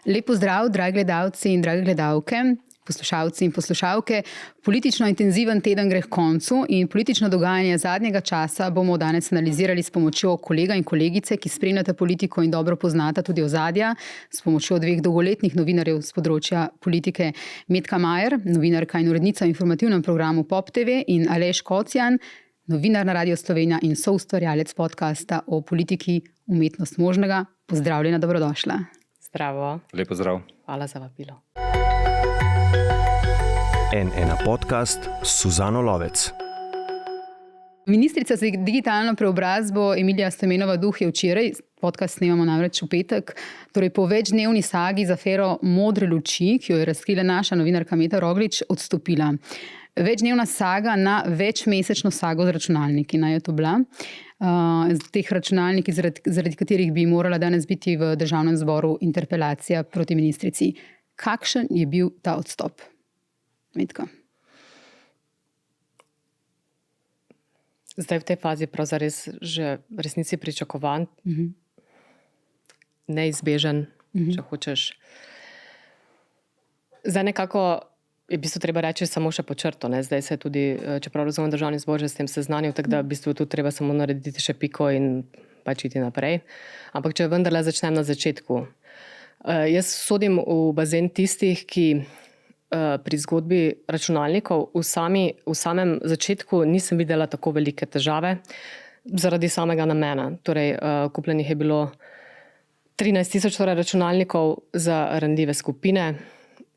Lep pozdrav, dragi gledalci in drage gledalke, poslušalci in poslušalke. Politično intenziven teden gre k koncu in politično dogajanje zadnjega časa bomo danes analizirali s pomočjo kolega in kolegice, ki spremljata politiko in dobro poznata tudi ozadja, s pomočjo dveh dolgoletnih novinarjev z področja politike, Metka Majer, novinarka in urednica v informativnem programu Pop TV, in Aleš Kocjan, novinar na Radio Slovenija in soustvarjalec podcasta o politiki Umetnost možnega. Pozdravljena, dobrodošla. Zdravo. Lep pozdrav. Hvala za vabilo. N1 podcast s Suzano Lovec. Ministrica za digitalno preobrazbo Emilija Stojmenova Duh je včeraj, podcast snemamo namreč v petek, torej po večdnevni sagi z afero Modre luči, ki jo je razkrila naša novinarka Meta Roglič, odstopila. Večdnevna saga na večmesečno sago z računalniki, naj je to bila. Teh računalniki, zaradi katerih bi morala danes biti v Državnem zboru interpelacija proti ministrici. Kakšen je bil ta odstop? Metka. Zdaj v tej fazi pravzaprav že v resnici pričakovan, neizbežen, če hočeš. Zdaj nekako je v bistvu treba reči samo še po črto. Zdaj se je tudi, čeprav razumem, Državni zbor že s tem seznanil, tako da v bistvu tu treba samo narediti še piko in pač iti naprej. Ampak če vendarle začnem na začetku. Jaz sodim v bazen tistih, ki pri zgodbi računalnikov v samem začetku nisem videla tako velike težave zaradi samega namena. Torej, kupljenih je bilo 13,000 računalnikov za ranljive skupine.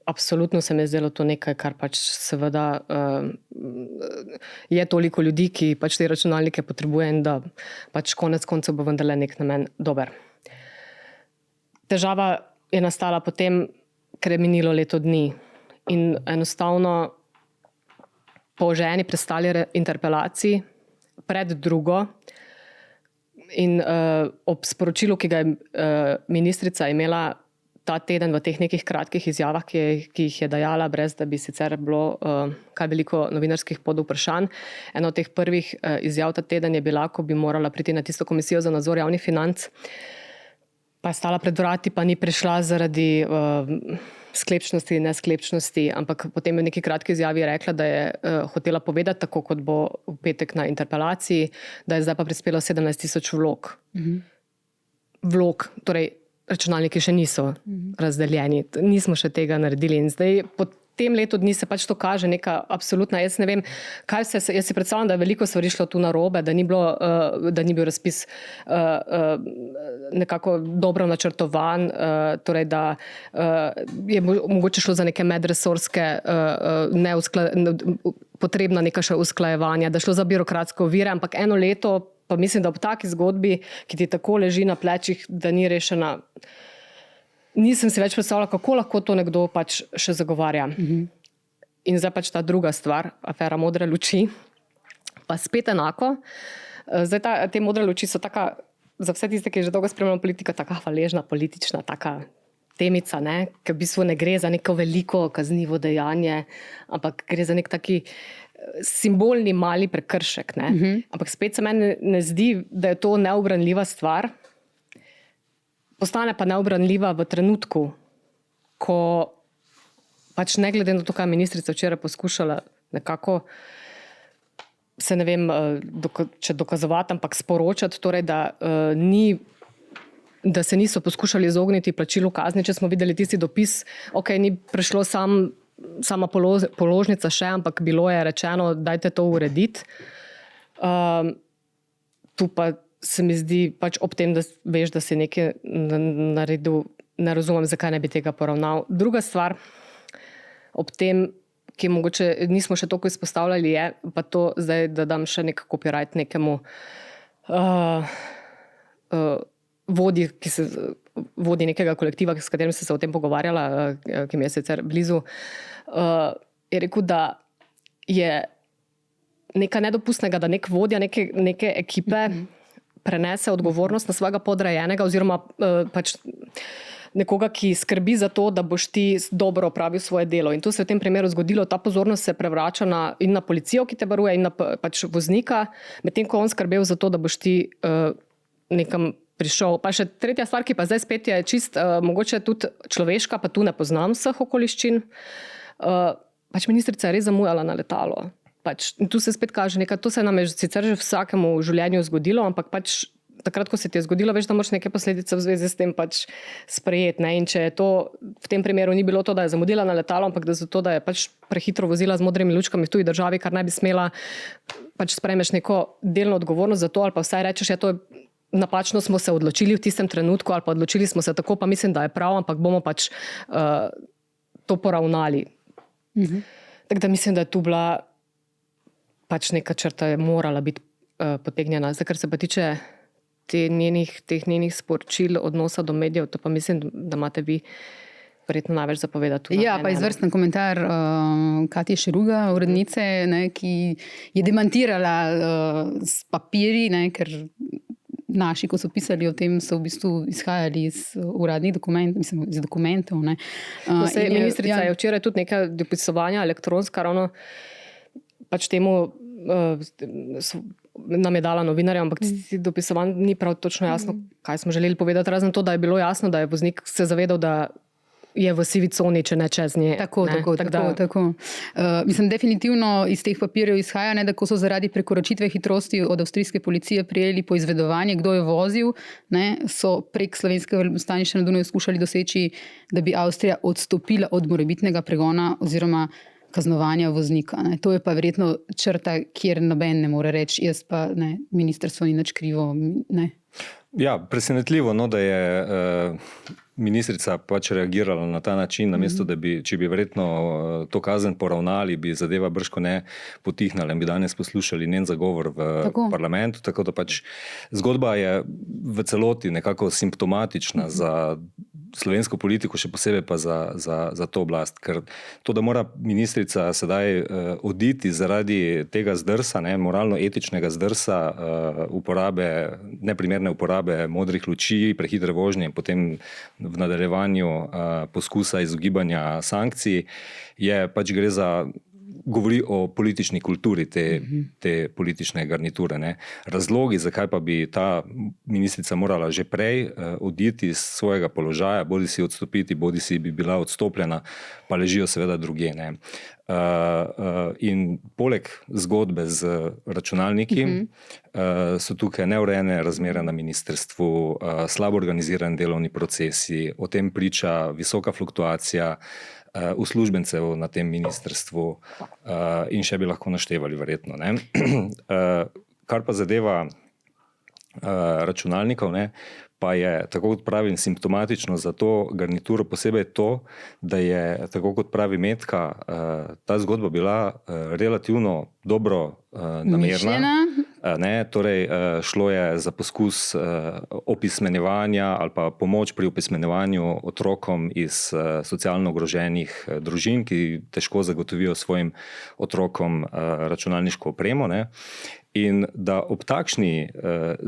Absolutno se mi je zdelo to nekaj, kar pač seveda je toliko ljudi, ki pač te računalnike potrebuje in da pač konec koncev bo vendarle nek namen dober. Težava je nastala potem, ker je minilo leto dni in enostavno po že eni prestali interpelaciji pred drugo in ob sporočilu, ki ga je ministrica imela ta teden v teh nekih kratkih izjavah, ki jih je dajala, brez da bi sicer bilo kaj veliko novinarskih podvprašanj. Ena od teh prvih izjav ta teden je bila, ko bi morala priti na tisto komisijo za nadzor javnih financ, pa je stala pred vrati, pa ni prišla zaradi sklepčnosti in nesklepčnosti, ampak potem v neki kratki izjavi rekla, da je hotela povedati, tako kot bo v petek na interpelaciji, da je zdaj pa prispelo 17,000 vlog. Vlog, torej računalniki še niso razdeljeni, nismo še tega naredili in zdaj po tem letu dni se pač to kaže neka absolutna, jaz ne vem, jaz si predstavljam, da je veliko stvari šlo tu narobe, da ni bil razpis nekako dobro načrtovan, torej da je mogoče šlo za neke medresorske potrebna neka še usklajevanja, da je šlo za birokratske ovire, ampak eno leto pa mislim, da ob taki zgodbi, ki ti tako leži na plečih, da ni rešena, nisem si več predstavljala, kako lahko to nekdo pač še zagovarja. In zdaj pač ta druga stvar, afera Modre luči, pa spet enako. Zdaj te modre luči so taka, za vse tiste, ki že dolgo spremljamo politiko, taka hvaležna, politična, taka temica, ker v bistvu ne gre za neko veliko kaznivo dejanje, ampak gre za nek taki simbolni mali prekršek. Ampak spet se meni ne zdi, da je to neubranljiva stvar. Postane pa neubranljiva v trenutku, ko pač ne glede na to, kaj ministrica včeraj poskušala nekako se ne vem, če dokazovati, ampak sporočati, torej, da se niso poskušali izogniti plačilu kazni, če smo videli tisti dopis, ni prišlo sama položnica še, ampak bilo je rečeno, dajte to urediti. Tu pa se mi zdi pač ob tem, da veš, da si nekaj naredil, ne razumem, zakaj ne bi tega poravnal. Druga stvar ob tem, ki mogoče nismo še toliko izpostavljali, je pa to zdaj, da dam še nek copyright nekemu vodi nekega kolektiva, s katerim sem se o tem pogovarjala, ki mi je sicer blizu, je rekel, da je nekaj nedopustnega, da nek vodja neke ekipe prenese odgovornost na svojega podrejenega oziroma pač nekoga, ki skrbi za to, da boš ti dobro opravil svoje delo. In to se je v tem primeru zgodilo, ta pozornost se prevrača in na policijo, ki te varuje, in na pač voznika, medtem ko on skrbel za to, da boš ti nekam prišel. Pa še tretja stvar, ki pa zdaj spet je čist mogoče tudi človeška, pa tu ne poznam vseh okoliščin. Pač ministrica je res zamujala na letalo. Pač, tu se spet kaže nekaj, to se nam je sicer že vsakemu v življenju zgodilo, ampak pač takrat, ko se ti je zgodilo, veš, da moraš neke posledice v zvezi s tem pač sprejeti. Ne? In če je to, v tem primeru ni bilo to, da je zamudila na letalo, ampak da zato, da je pač prehitro vozila z modrimi lučkami v tuji državi, kar ne bi smela, pač sprejmeš neko delno odgovornost za to, ali pa vsaj rečeš, ja, to je napačno, smo se odločili v tistem trenutku, ali pa odločili smo se tako, pa mislim, da je prav, ampak bomo pač to poravnali. Tako da mislim, da je tu bila pač neka črta je morala biti potegnjena. Zdaj, kar se pa tiče teh njenih sporočil, odnosa do medijev, to pa mislim, da imate vi verjetno največ zapovedati. Ja, pa izvrsten komentar Katje Šeruga, urednice, ne, ki je demantirala s papiri, ne, ker naši, ko so pisali o tem, so v bistvu izhajali iz uradnih dokumentov, mislim, iz dokumentov. Ne. Ministrica je včeraj tudi nekaj dopisovanja elektronska, ravno pač temu nam je dala novinarjem, ampak dopisovanj ni prav točno jasno, kaj smo želeli povedati, razen to, da je bilo jasno, da je voznik se zavedal, da je v sivi coni, če ne čez nje. Tako. Mislim, definitivno iz teh papirjev izhaja, ne, da ko so zaradi prekoračitve hitrosti od avstrijske policije prijeli poizvedovanje, kdo je vozil, ne, so prek slovenskega veleposlaništva na Dunaju skušali doseči, da bi Avstrija odstopila od morebitnega pregona oziroma kaznovanja voznika. Ne. To je pa verjetno črta, kjer noben ne more reči, jaz pa ne, ministrstvo ni nič krivo. Ne. Ja, presenetljivo, no, da je ministrica pač reagirala na ta način, namesto da bi, če bi verjetno to kazen poravnali, bi zadeva brško ne potihnala in bi danes poslušali njen zagovor v parlamentu, tako da pač zgodba je v celoti nekako simptomatična za slovensko politiko, še posebej pa za to oblast, ker to, da mora ministrica sedaj oditi zaradi tega zdrsa, ne, moralno-etičnega zdrsa, neprimerne uporabe modrih luči, prehitre vožnje in potem v nadaljevanju poskusa izogibanja sankcij, je pač govori o politični kulturi te politične garniture. Ne. Razlogi, zakaj pa bi ta ministrica morala že prej oditi iz svojega položaja, bodi si odstopiti, bodi si bi bila odstopljena, pa ležijo seveda drugje. Ne. In poleg zgodbe z računalniki so tukaj neurejene razmere na ministrstvu, slabo organizirani delovni procesi, o tem priča visoka fluktuacija uslužbencev na tem ministrstvu in še bi lahko naštevali verjetno. Ne. Kar pa zadeva računalnikov, ne, pa je, tako kot pravim, simptomatično za to garnituro posebej to, da je, tako kot pravi Metka, ta zgodba bila relativno dobro namerna. Ne, torej, šlo je za poskus opismenjevanja ali pa pomoč pri opismenjevanju otrokom iz socialno ogroženih družin, ki težko zagotovijo svojim otrokom računalniško opremo. Ne. In da ob takšni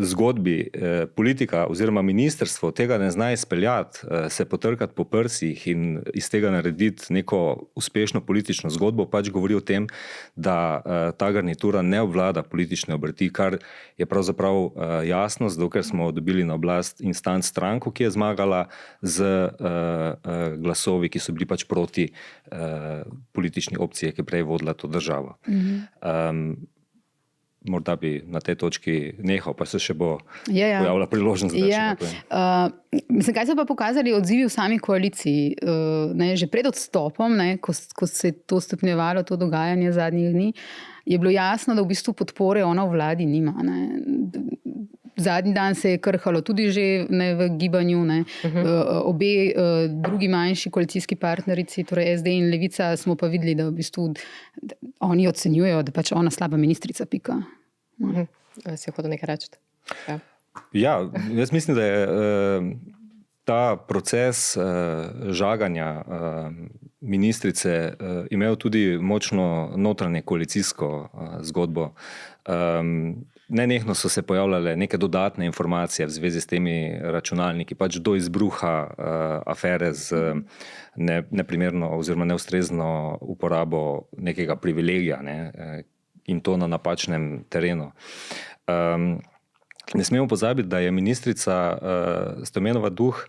zgodbi politika oziroma ministrstvo tega ne zna izpeljati, se potrkati po prsih in iz tega narediti neko uspešno politično zgodbo, pač govori o tem, da ta garnitura ne obvlada politične obrti, kar je pravzaprav jasno, zato ker smo dobili na oblast instant stranko, ki je zmagala z glasovi, ki so bili pač proti politični opciji, ki je prej vodila to državo. Morda bi na tej točki nehal, pa se še bo pojavila priložnost. Mislim, kaj so pa pokazali odzivi v sami koaliciji? Ne, že pred odstopom, ne, ko se je to stopnjevalo, to dogajanje zadnjih dni, je bilo jasno, da v bistvu podpore ona v vladi nima. Ne. Zadnji dan se je krhalo tudi že ne, v gibanju. Ne. Obe drugi manjši koalicijski partnerici, torej SD in Levica, smo pa videli, da v bistvu oni ocenjujejo, da pač ona slaba ministrica, pika. Si hotel nekaj reči? Ja, jaz mislim, da je ta proces žaganja ministrice imel tudi močno notranje koalicijsko zgodbo. Nenehno so se pojavljale neke dodatne informacije v zvezi s temi računalniki, pač do izbruha afere z neprimerno oziroma neustrezno uporabo nekega privilegija, ne, in to na napačnem terenu. Ne smemo pozabiti, da je ministrica Stojmenova Duh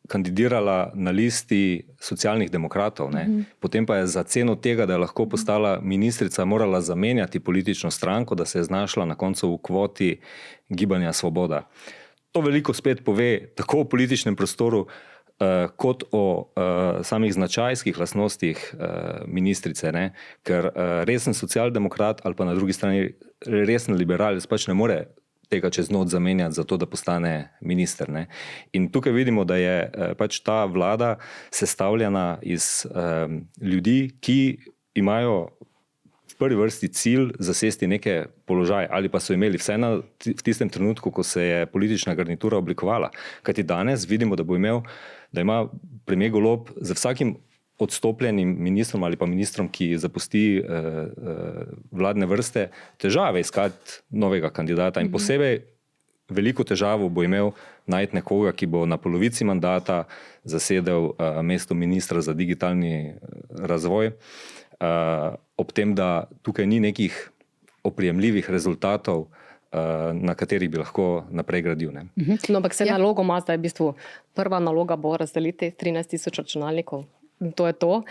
kandidirala na listi socialnih demokratov. Potem pa je za ceno tega, da je lahko postala ministrica, morala zamenjati politično stranko, da se je znašla na koncu v kvoti Gibanja Svoboda. To veliko spet pove tako o političnem prostoru, kot o samih značajskih lastnostih ministrice, ne? Ker resen socialdemokrat ali pa na drugi strani resen liberalec pač ne more tega čez noč zamenjati za to, da postane minister. Ne? In tukaj vidimo, da je pač ta vlada sestavljena iz ljudi, ki imajo v prvi vrsti cilj zasesti neke položaje ali pa so imeli vse v tistem trenutku, ko se je politična garnitura oblikovala. Kajti danes vidimo, da ima premier Golob za vsakim odstopljenim ministrom ali pa ministrom, ki zapusti vladne vrste, težave iskati novega kandidata in posebej veliko težavo bo imel najti nekoga, ki bo na polovici mandata zasedel mesto ministra za digitalni razvoj, ob tem, da tukaj ni nekih oprijemljivih rezultatov, na katerih bi lahko naprej gradil. Ne? No, ampak nalogo ima zdaj v bistvu. Prva naloga bo razdeliti 13,000 računalnikov. To je to.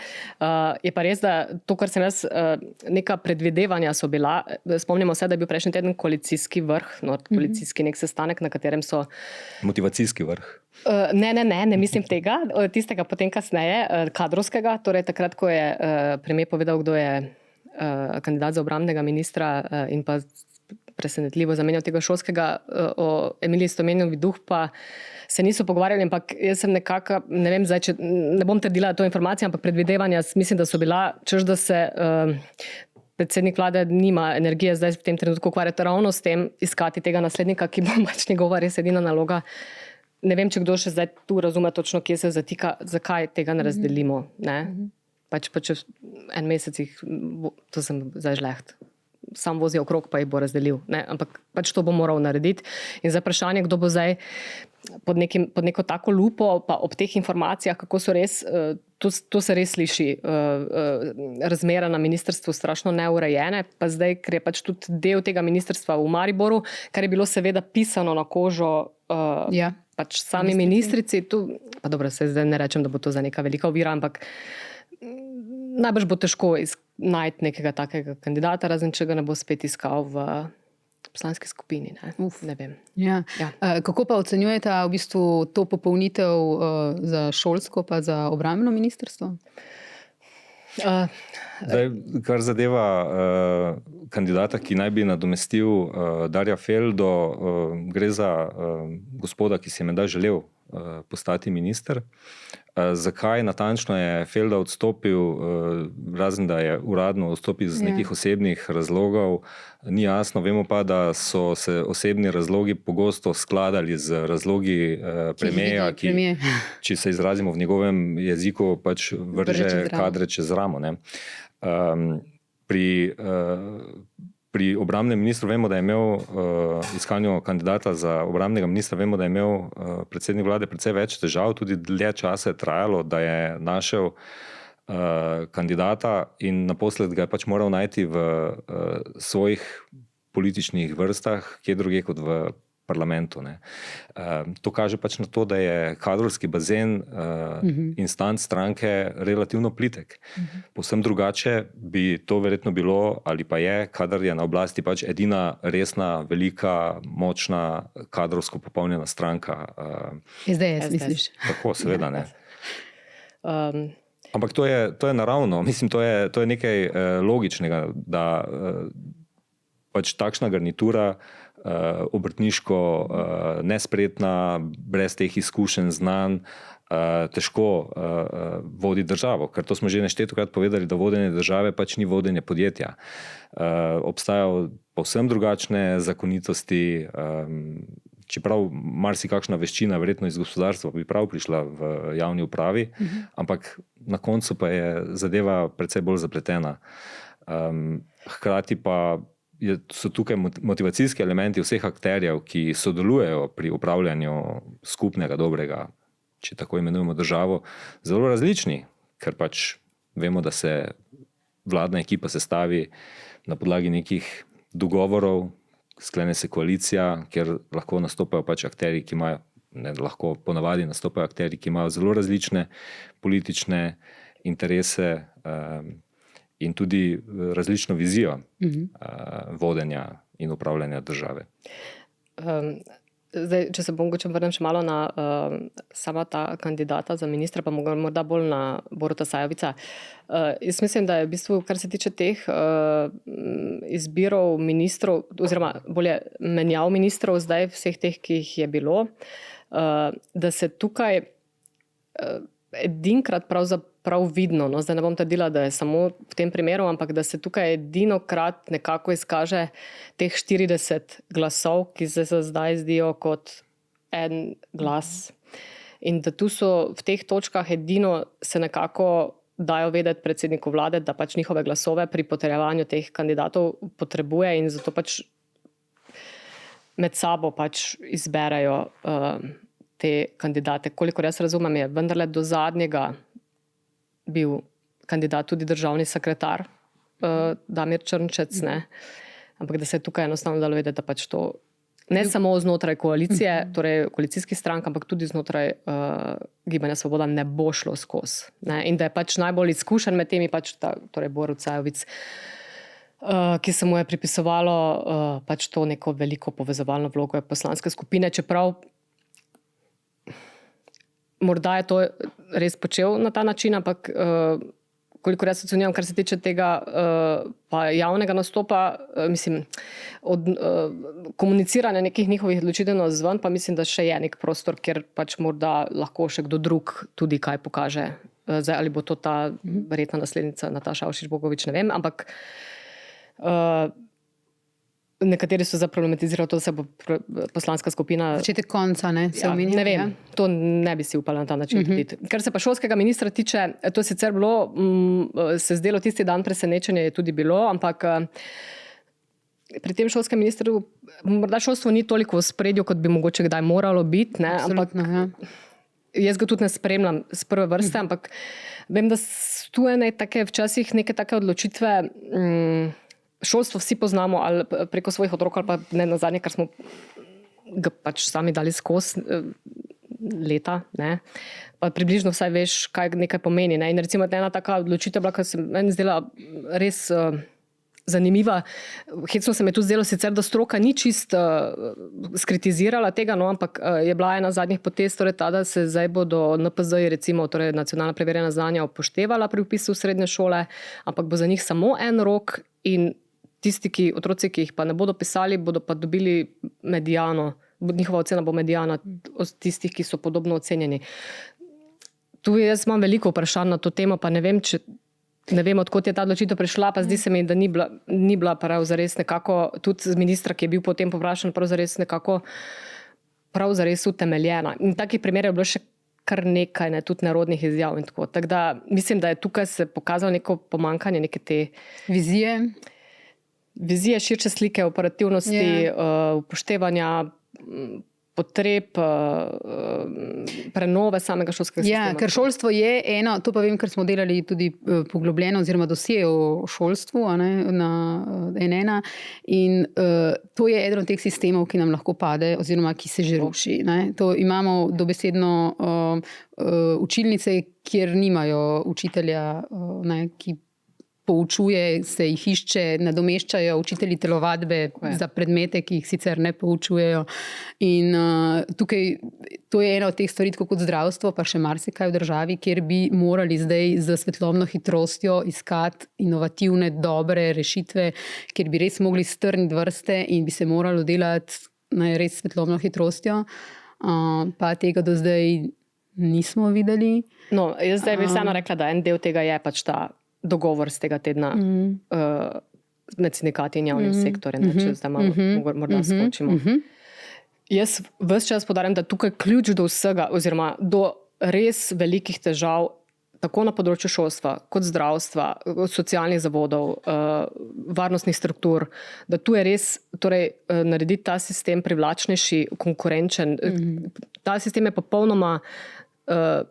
Je pa res, da to, kar sem jaz, neka predvidevanja so bila, spomnimo se, da je bil prejšnji teden koalicijski vrh, koalicijski nek sestanek, na katerem so... Motivacijski vrh. Ne mislim tistega potem kasneje, kadrovskega, torej takrat, ko je premier povedal, kdo je kandidat za obrambnega ministra in pa presenetljivo zamenjal tega šolskega, o Emiliji Stojmenovi Duh pa se niso pogovarjali, ampak jaz sem nekako, ne vem zdaj, če ne bom trdila to informacijo, ampak predvidevanja mislim, da so bila, češ da se predsednik vlade nima energije zdaj v tem trenutku ukvarjati ravno s tem, iskati tega naslednika, ki bo pač njegova res edina naloga. Ne vem, če kdo še zdaj tu razume točno, kje se zatika, zakaj tega ne razdelimo. Ne? Pač čez en mesec jih, to sem zdaj žleht. Sam vozi okrog, pa jih bo razdelil. Ne? Ampak pač to bo moral narediti. In za vprašanje, kdo bo zdaj pod neko tako lupo, pa ob teh informacijah, kako so res, to se res sliši, razmera na ministrstvu strašno neurejene, pa zdaj, ker je pač tudi del tega ministrstva v Mariboru, kar je bilo seveda pisano na kožo pač sami ministrici. Tu, pa dobro, se zdaj ne rečem, da bo to za neka velika ovira, ampak najbrž bo težko najti nekega takega kandidata, razen če ga ne bo spet iskal v poslanski skupini. Ne vem. Ja. Kako pa ocenjujete v bistvu to popolnitev za šolsko pa za obrambno ministrstvo? Zdaj, kar zadeva kandidata, ki naj bi nadomestil Darja Feldo, gre za gospoda, ki si je menda želel postati minister. Zakaj natančno je Felda odstopil, razen da je uradno odstopil iz nekih osebnih razlogov, ni jasno. Vemo pa, da so se osebni razlogi pogosto skladali z razlogi premierja, ki, če se izrazimo v njegovem jeziku, pač vrže kadre čez ramo. Ne? Pri obrambnem ministru vemo, da je imel iskanju kandidata za obrambnega ministra, vemo, da je imel predsednik vlade precej več težav, tudi dlje časa je trajalo, da je našel kandidata in naposled ga je pač moral najti v svojih političnih vrstah, kje druge kot v parlamentu. Ne. To kaže pač na to, da je kadrovski bazen instant stranke relativno plitek. Povsem drugače bi to verjetno bilo, ali pa je, kadar je na oblasti pač edina resna, velika, močna, kadrovsko popolnjena stranka. SDS, misliš? Tako, seveda ne. Ampak to je naravno. Mislim, to je nekaj logičnega, da pač takšna garnitura obrtniško nespretna, brez teh izkušenj, znanj, težko vodi državo. Ker to smo že neštetokrat povedali, da vodenje države pač ni vodenje podjetja. Obstajajo povsem drugačne zakonitosti, čeprav marsikakšna veščina, verjetno iz gospodarstva, bi prav prišla v javni upravi, ampak na koncu pa je zadeva precej bolj zapletena. Hkrati pa so tukaj motivacijski elementi vseh akterjev, ki sodelujejo pri upravljanju skupnega, dobrega, če tako imenujemo državo, zelo različni, ker pač vemo, da se vladna ekipa sestavi na podlagi nekih dogovorov, sklene se koalicija, kjer lahko nastopajo pač akterji, ki imajo, lahko ponavadi nastopajo akterji, ki imajo zelo različne politične interese in tudi različno vizijo vodenja in upravljanja države. Zdaj, če se mogoče vrnem še malo na sama ta kandidata za ministra, pa morda bolj na Boruta Sajovica. Jaz mislim, da je v bistvu, kar se tiče teh izbirov ministrov, oziroma bolje menjav ministrov, zdaj vseh teh, ki jih je bilo, da se tukaj edinkrat pravzaprav vidno, no, zdaj ne bom trdila, da je samo v tem primeru, ampak da se tukaj edinokrat nekako izkaže teh 40 glasov, ki se zdaj zdijo kot en glas. In da tu so v teh točkah edino se nekako dajo vedeti predsedniku vlade, da pač njihove glasove pri potrjevanju teh kandidatov potrebuje in zato pač med sabo pač izberejo te kandidate. Kolikor jaz razumem, je vendarle do zadnjega bil kandidat tudi državni sekretar Damir Črnčec, ne? Ampak da se je tukaj enostavno dalo vedeti, da pač to ne samo znotraj koalicije, torej koalicijskih strank, ampak tudi znotraj Gibanja Svoboda ne bo šlo skozi. Ne? In da je pač najbolj izkušen med temi pač torej Borut Sajovic, ki se mu je pripisovalo pač to neko veliko povezovalno vlogo poslanske skupine, čeprav morda je to res počel na ta način, ampak kolikor jaz ocenjujem, kar se tiče tega pa javnega nastopa, mislim, od komuniciranja nekih njihovih odločitev navzven, pa mislim, da še je nek prostor, kjer pač morda lahko še kdo drug tudi kaj pokaže. Zdaj, ali bo to ta verjetna naslednica Nataša Avšič Bogovič, ne vem, ampak nekateri so zaproblematizirali to, da se bo poslanska skupina... Začetek konca, ne? Ne vem, to ne bi si upala na ta način trditi. Kar se pa šolskega ministra tiče, to sicer bilo, se zdelo tisti dan presenečenje je tudi bilo, ampak pri tem šolskem ministru morda šolstvo ni toliko v spredju, kot bi mogoče kdaj moralo biti, ne? Ampak jaz ga tudi ne spremljam z prve vrste, ampak vem, da tu je včasih neke take odločitve, šolstvo vsi poznamo ali preko svojih otrok ali pa ne nazadnje, kar smo ga pač sami dali skozi leta, ne? Pa približno vsaj veš, kaj nekaj pomeni. Ne? In recimo ena taka odločitev bila, ki se meni zdela res zanimiva. Hecno se mi je tudi zdelo sicer, da stroka ni čist skritizirala tega, no, ampak je bila ena zadnjih potez, torej ta, da se zdaj bodo NPZ-ji, recimo, torej nacionalna preverjena znanja upoštevala pri vpisu v srednje šole, ampak bo za njih samo en rok in tisti, otroci, ki jih pa ne bodo pisali, bodo pa dobili medijano, njihova ocena bo medijana od tistih, ki so podobno ocenjeni. Tu jaz imam veliko vprašanj na to temo, pa ne vem, odkot je ta odločitev prišla, pa zdi se mi, da ni bila prav zares nekako, tudi z ministra, ki je bil potem povprašan, prav zares utemeljena. In takih primerov je bilo še kar nekaj, ne, tudi nerodnih izjav in tako. Tako da mislim, da je tukaj se pokazalo neko pomanjkanje neke te vizije, širše slike, operativnosti, upoštevanja potreb, prenove samega šolskega sistema. Ja, ker šolstvo je eno, to pa vem, ker smo delali tudi poglobljeno oziroma dosje o šolstvu, na N1, in to je eden od teh sistemov, ki nam lahko pade oziroma ki se že ruši. Ne? To imamo dobesedno učilnice, kjer nimajo učitelja, ki poučuje, se jih išče, nadomeščajo učitelji telovadbe za predmete, ki jih sicer ne poučujejo. In tukaj, to je ena od teh stvari, tako kot zdravstvo, pa še marsikaj v državi, kjer bi morali zdaj z svetlobno hitrostjo iskati inovativne, dobre rešitve, kjer bi res mogli strniti vrste in bi se moralo delati res svetlobno hitrostjo. Pa tega do zdaj nismo videli. No, jaz zdaj bi vseeno rekla, da en del tega je pač ta dogovor z tega tedna med sindikati in javnim sektorjem, če zdaj malo morda skočimo. Jaz ves čas poudarjam, da tukaj ključ do vsega, oziroma do res velikih težav, tako na področju šolstva, kot zdravstva, socialnih zavodov, varnostnih struktur, da tu je res narediti ta sistem privlačnejši, konkurenčen. Ta sistem je popolnoma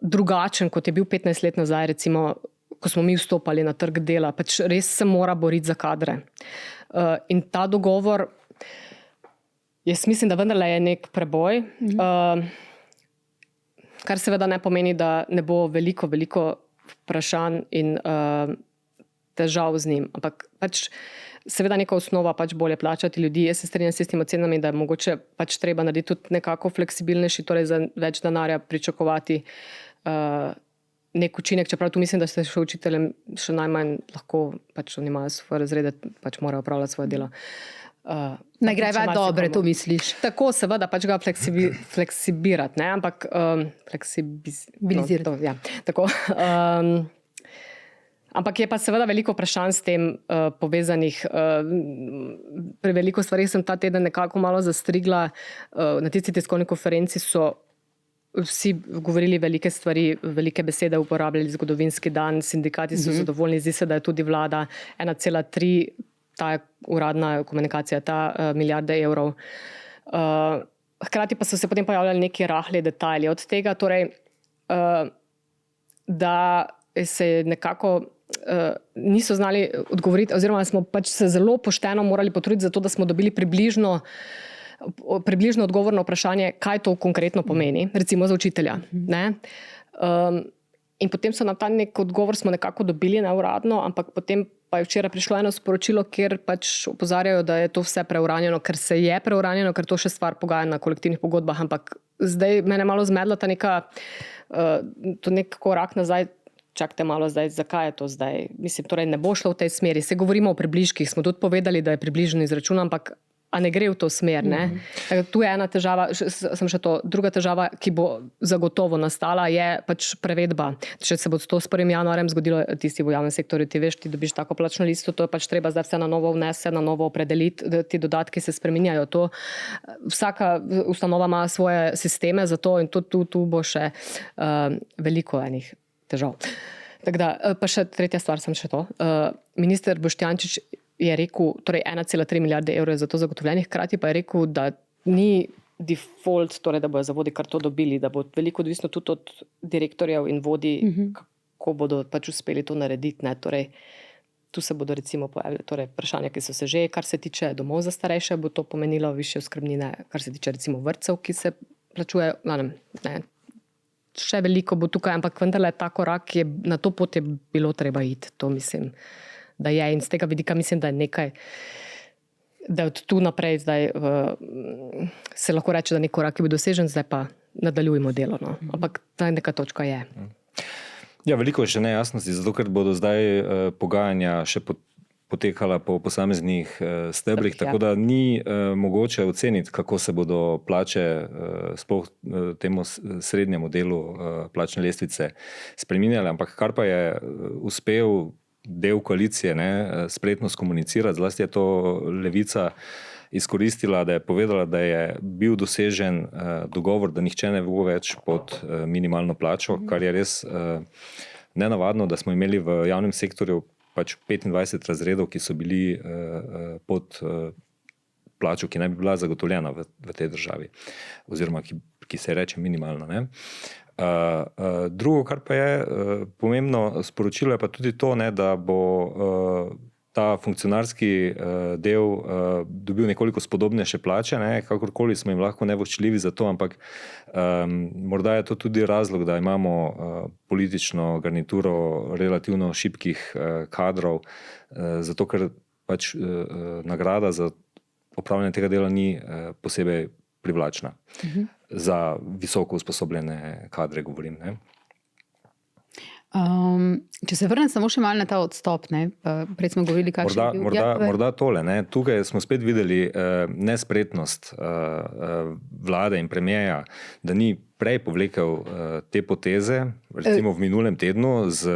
drugačen, kot je bil 15 let nazaj, recimo, ko smo mi vstopali na trg dela, pač res se mora boriti za kadre. In ta dogovor Jaz mislim, da vendarle je nek preboj, kar seveda ne pomeni, da ne bo veliko vprašanj in težav z njim. Ampak pač seveda neka osnova pač bolje plačati ljudi. Jaz se strinjam s tistimi ocenami, da je mogoče pač treba narediti tudi nekako fleksibilnejši, torej za več denarja pričakovati nek učinek, čeprav tu mislim, da ste še učiteljem še najmanj lahko, pač oni imajo svoje razrede, pač morajo opravljati svoje delo. Nagrajevati dobre, to misliš? Tako, seveda, pač ga fleksibirati, ne, ampak fleksibilizirati. No, ja, tako. Ampak je pa seveda veliko vprašanj s tem povezanih. Pri veliko stvarih sem ta teden nekako malo zastrigla. Na tisti tiskovni konferenci so vsi govorili velike stvari, velike besede uporabljali, zgodovinski dan, sindikati so zadovoljni, zdi se, da je tudi vlada 1,3, ta uradna komunikacija, ta milijarde evrov. Hkrati pa so se potem pojavljali neki rahli detajli od tega, torej, da se nekako niso znali odgovoriti, oziroma smo pač se zelo pošteno morali potruditi za to, da smo dobili približno odgovor na vprašanje, kaj to konkretno pomeni, recimo za učitelja. Ne? In potem so nam ta nek odgovor smo nekako dobili neuradno, ampak potem pa je včeraj prišlo eno sporočilo, kjer pač opozarjajo, da je to vse preuranjeno, ker se je preuranjeno, ker to še stvar pogajanj na kolektivnih pogodbah, ampak zdaj mene malo zmedla ta to nek korak nazaj. Čakajte malo zdaj, zakaj je to zdaj? Mislim, torej ne bo šlo v tej smeri. Se govorimo o približkih, smo tudi povedali, da je približen izračun, ampak a ne gre v to smer, ne? Tu je ena težava, druga težava, ki bo zagotovo nastala, je pač prevedba. Če se bo to s 1. januarjem zgodilo, tisti v javnem sektorju, ti veš, ti dobiš tako plačno listo, to je pač treba zdaj vse na novo vnese, na novo opredeliti, ti dodatki se spreminjajo. Vsaka ustanova ima svoje sisteme za to in tu bo še veliko enih težav. Tako da, pa še tretja stvar sem še to. Minister Boštjančič je rekel, torej 1,3 milijarde evrov je za to zagotovljenih, hkrati pa je rekel, da ni default, torej da bojo zavodi kar to dobili, da bo veliko odvisno tudi od direktorjev in vodij, kako bodo pač uspeli to narediti. Ne? Torej, tu se bodo recimo pojavili vprašanja, ki so se že, kar se tiče domov za starejše, bo to pomenilo višje oskrbnine, kar se tiče recimo vrtcev, ki se plačujejo, ne. Še veliko bo tukaj, ampak vendarle ta korak je, na to pot je bilo treba iti. To mislim, da je in z tega vidika mislim, da je nekaj, da od tu naprej zdaj se lahko reče, da nek korak je bil dosežen, zdaj pa nadaljujemo delo. No. Ampak ta neka točka je. Ja, veliko je še nejasnosti, zato ker bodo zdaj pogajanja še potekala po posameznih stebrih, tako da ni mogoče oceniti, kako se bodo plače sploh temu srednjemu delu plačne lestvice spreminjale, ampak kar pa je uspel del koalicije spretno skomunicirati, zlasti je to Levica izkoristila, da je povedala, da je bil dosežen dogovor, da nihče ne bo več pod minimalno plačo, kar je res nenavadno, da smo imeli v javnem sektorju pač 25 razredov, ki so bili pod plačo, ki naj bi bila zagotovljena v tej državi, oziroma ki se reče minimalno. Ne? Drugo, kar pa je pomembno sporočilo, je pa tudi to, da bo ta funkcionarski del dobil nekoliko spodobnejše plače, kakorkoli smo jim lahko nevoščljivi za to, ampak morda je to tudi razlog, da imamo politično garnituro relativno šibkih kadrov, zato ker pač nagrada za opravljanje tega dela ni posebej privlačna. Za visoko usposobljene kadre govorim, ne? Če se vrnem samo še malo na ta odstop, prej smo govorili, kakšen je bil. Morda tole, tukaj smo spet videli nespretnost vlade in premierja, da ni prej povlekel te poteze, recimo v minulem tednu z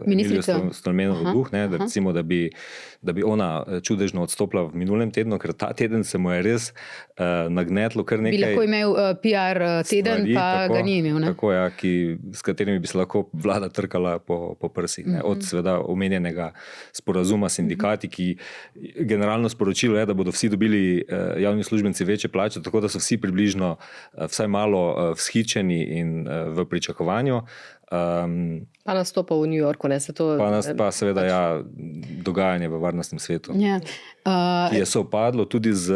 Emilijo Stojmenovo Duh, da recimo, da bi ona čudežno odstopila v minulem tednu, ker ta teden se mu je res nagnetlo kar nekaj. Bi lahko imel PR teden, pa ga ni imel. Tako, ja, s katerimi bi se lahko vlada trkala po prsih. Od seveda omenjenega sporazuma s sindikati, ki generalno sporočilo je, da bodo vsi dobili javni uslužbenci večje plače, tako da so vsi približno vsaj malo vzhičeni in v pričakovanju. Pa nastopa v New Yorku, ne? Pa seveda dogajanje v varnostnem svetu, ki je sovpadlo tudi z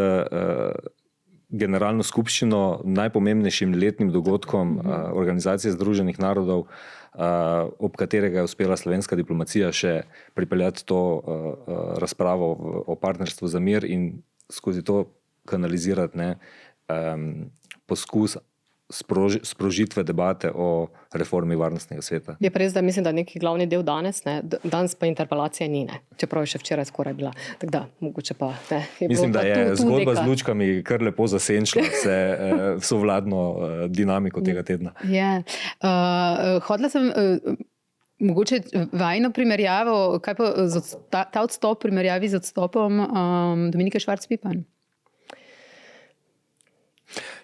generalno skupščino, najpomembnejšim letnim dogodkom Organizacije Združenih narodov, ob katerega je uspela slovenska diplomacija še pripeljati to razpravo o partnerstvu za mir in skozi to kanalizirati poskus sprožitve debate o reformi varnostnega sveta. Je pa res, da mislim, da neki glavni del danes, danes pa interpelacije ni, čeprav je še včeraj skoraj bila. Tako da, mogoče pa ne. Mislim, da je zgodba z lučkami kar lepo zasenčila vso vladno dinamiko tega tedna. Hodila sem mogoče vajno primerjavo, kaj pa ta odstop primerjavi z odstopom Dominike Švarc-Pipan?